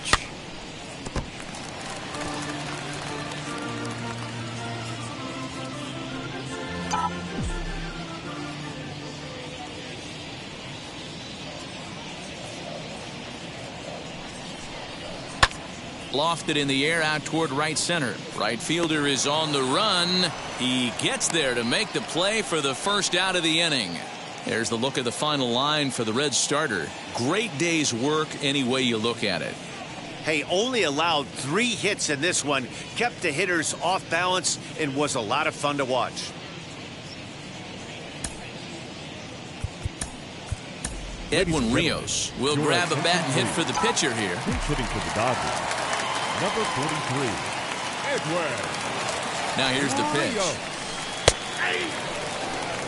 Lofted in the air out toward right center. Right fielder is on the run. He gets there to make the play for the first out of the inning. There's the look at the final line for the Reds starter. Great day's work any way you look at it. Hey, only allowed 3 hits in this one, kept the hitters off balance, and was a lot of fun to watch. Edwin Rios will grab a bat and hit for the pitcher here. He's hitting for the Dodgers. Number 43. Edwin. Now here's the pitch.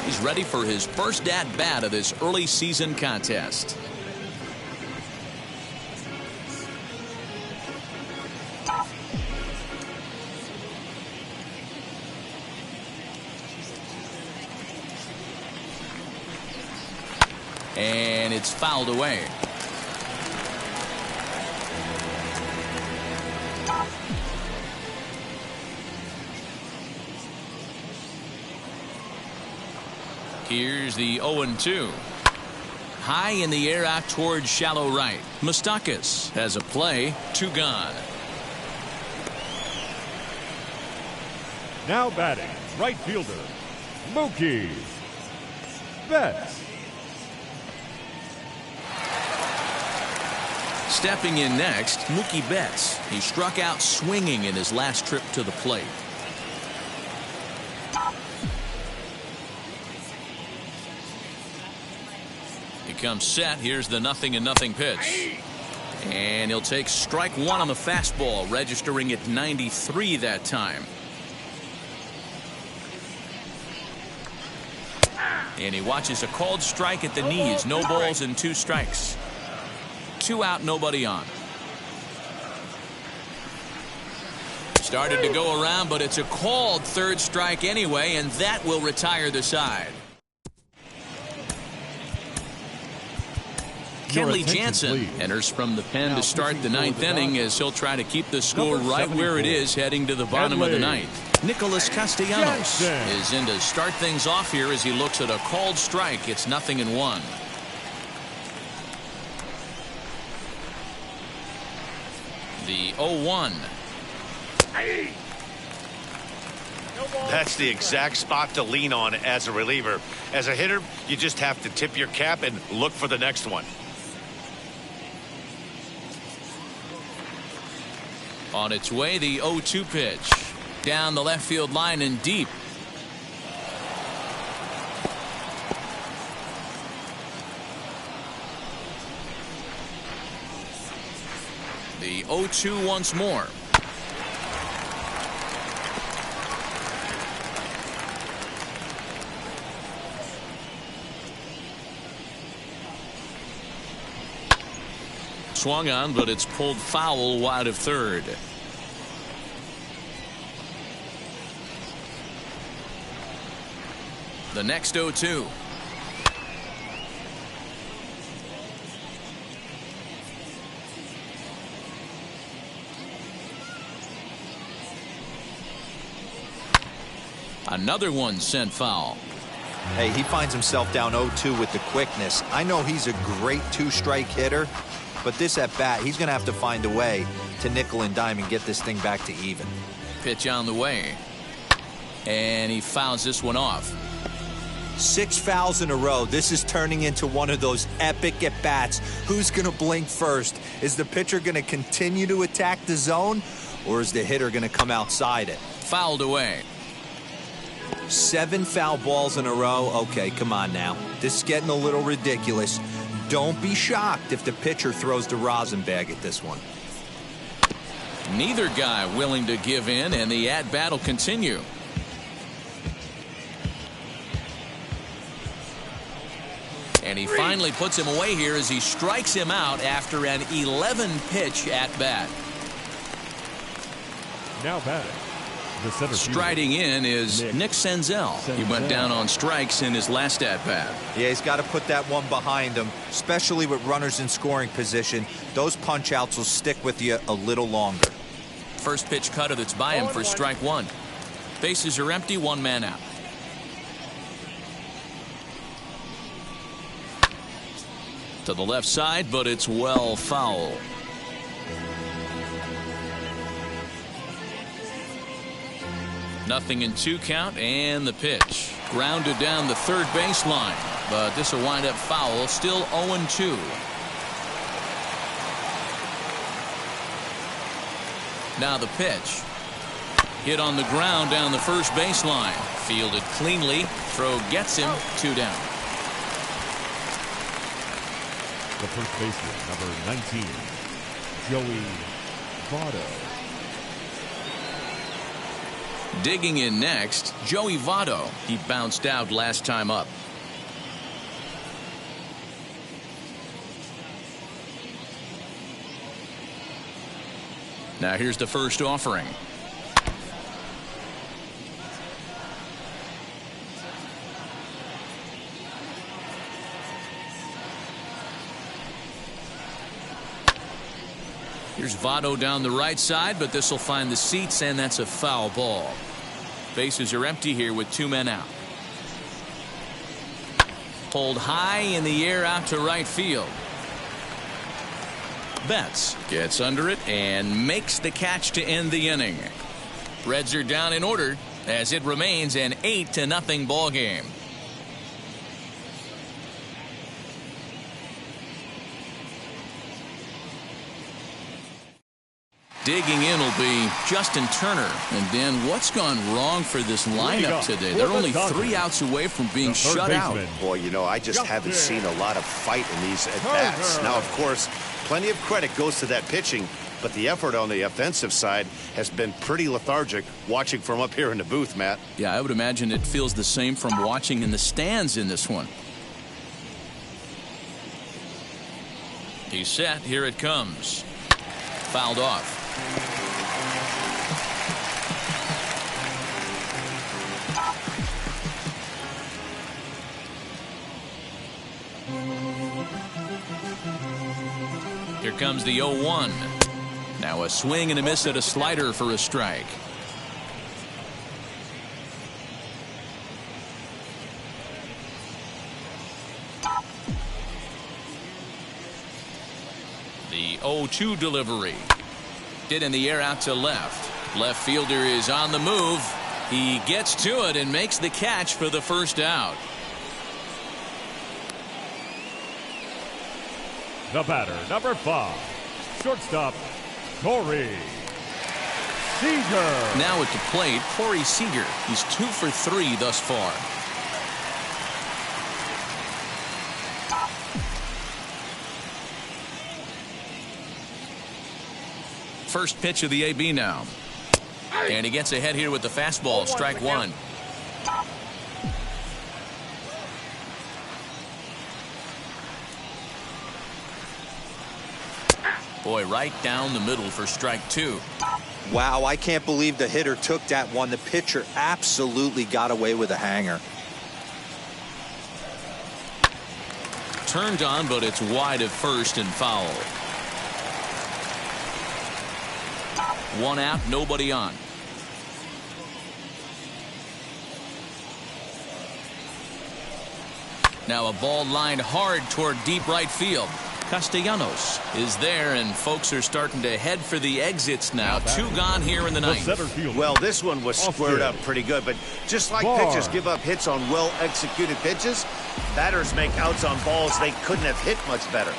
He's ready for his first at-bat of this early season contest. And it's fouled away. Here's the 0-2. High in the air out towards shallow right. Moustakas has a play. 2 gone. Now batting, right fielder, Mookie Betts. Stepping in next, Mookie Betts. He struck out swinging in his last trip to the plate. Comes set. Here's the 0-0 pitch. And he'll take strike 1 on the fastball, registering at 93 that time. And he watches a called strike at the knees. No balls and 2 strikes. 2 out, nobody on. Started to go around, but it's a called 3rd strike anyway, and that will retire the side. Kenley Jansen enters from the pen to start the 9th inning as he'll try to keep the score right where it is heading to the bottom of the 9th. Nicholas Castellanos is in to start things off here as he looks at a called strike. It's 0-1. The 0-1. That's the exact spot to lean on as a reliever. As a hitter, you just have to tip your cap and look for the next one. On its way, the 0-2 pitch. Down the left field line and deep. The 0-2 once more. Swung on, but it's pulled foul wide of third. The next 0-2. Another one sent foul. Hey, he finds himself down 0-2 with the quickness. I know he's a great two-strike hitter, but this at bat, he's going to have to find a way to nickel and dime and get this thing back to even. Pitch on the way. And he fouls this one off. 6 fouls in a row. This is turning into one of those epic at-bats. Who's going to blink first? Is the pitcher going to continue to attack the zone, or is the hitter going to come outside it? Fouled away. 7 foul balls in a row. Okay, come on now. This is getting a little ridiculous. Don't be shocked if the pitcher throws the rosin bag at this one. Neither guy willing to give in, and the at-bat will continue. And he finally puts him away here as he strikes him out after an 11-pitch at-bat. Now batting. Striding in is Nick Senzel. He went down on strikes in his last at-bat. Yeah, he's got to put that one behind him, especially with runners in scoring position. Those punch-outs will stick with you a little longer. First pitch cutter that's by him for strike one. Bases are empty, 1 man out. To the left side, but it's well foul. Nothing in 2 count, and the pitch. Grounded down the third baseline, but this will wind up foul, still 0-2. Now the pitch. Hit on the ground down the first baseline. Fielded cleanly. Throw gets him. 2 down. The first baseman, number 19, Joey Votto. Digging in next, Joey Votto. He bounced out last time up. Now here's the first offering. Here's Votto down the right side, but this will find the seats, and that's a foul ball. Bases are empty here with 2 men out. Pulled high in the air out to right field. Betts gets under it and makes the catch to end the inning. Reds are down in order as it remains an 8-0 ball game. Digging in will be Justin Turner. And Dan, what's gone wrong for this lineup today? They're only 3 outs away from being shut out. Boy, you know, I just haven't seen a lot of fight in these at-bats. Now, of course, plenty of credit goes to that pitching, but the effort on the offensive side has been pretty lethargic watching from up here in the booth, Matt. Yeah, I would imagine it feels the same from watching in the stands in this one. He's set. Here it comes. Fouled off. Here comes the 0-1. Now a swing and a miss at a slider for a strike. The 0-2 delivery. Hit in the air out to left. Left fielder is on the move. He gets to it and makes the catch for the first out. The batter, number 5, shortstop, Corey Seeger. Now at the plate, Corey Seeger. He's 2 for 3 thus far. First pitch of the AB now. And he gets ahead here with the fastball. Strike 1. Boy, right down the middle for strike 2. Wow, I can't believe the hitter took that one. The pitcher absolutely got away with a hanger. turned on, but it's wide of first and foul. One out, nobody on. Now a ball lined hard toward deep right field. Castellanos is there, and folks are starting to head for the exits now. Two gone here in the ninth. Well, this one was squared up pretty good, but just like Barr. pitchers give up hits on well-executed pitches, batters make outs on balls they couldn't have hit much better.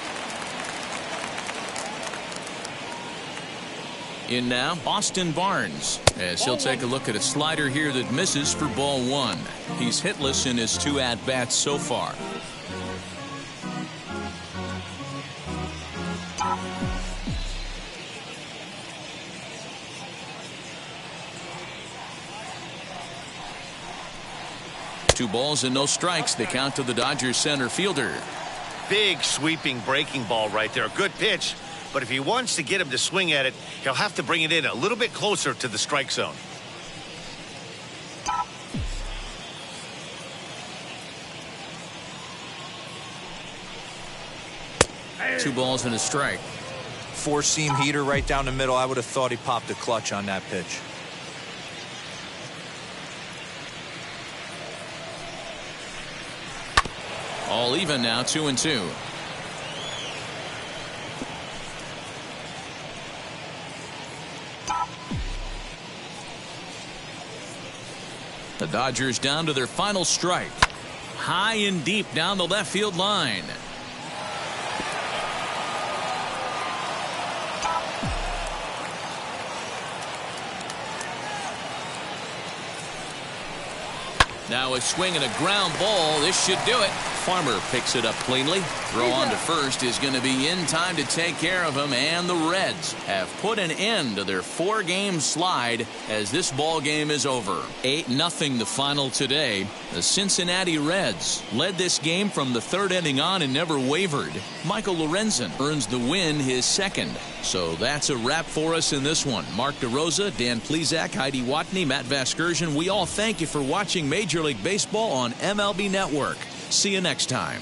In now, Austin Barnes, as he'll take a look at a slider here that misses for ball one. He's hitless in his 2 at-bats so far. Two balls and no strikes. The count to the Dodgers center fielder. Big sweeping breaking ball right there. Good pitch. But if he wants to get him to swing at it, he'll have to bring it in a little bit closer to the strike zone. Two balls and a strike. Four-seam heater right down the middle. I would have thought he popped a clutch on that pitch. All even now, 2-2. The Dodgers down to their final strike. High and deep down the left field line. Now a swing and a ground ball. This should do it. Farmer picks it up cleanly. Throw on to first is going to be in time to take care of him, and the Reds have put an end to their 4-game slide as this ball game is over. 8-0 the final today. The Cincinnati Reds led this game from the 3rd inning on and never wavered. Michael Lorenzen earns the win, his 2nd. So that's a wrap for us in this one. Mark DeRosa, Dan Plesac, Heidi Watney, Matt Vasgersian. We all thank you for watching Major League Baseball on MLB Network. See you next time.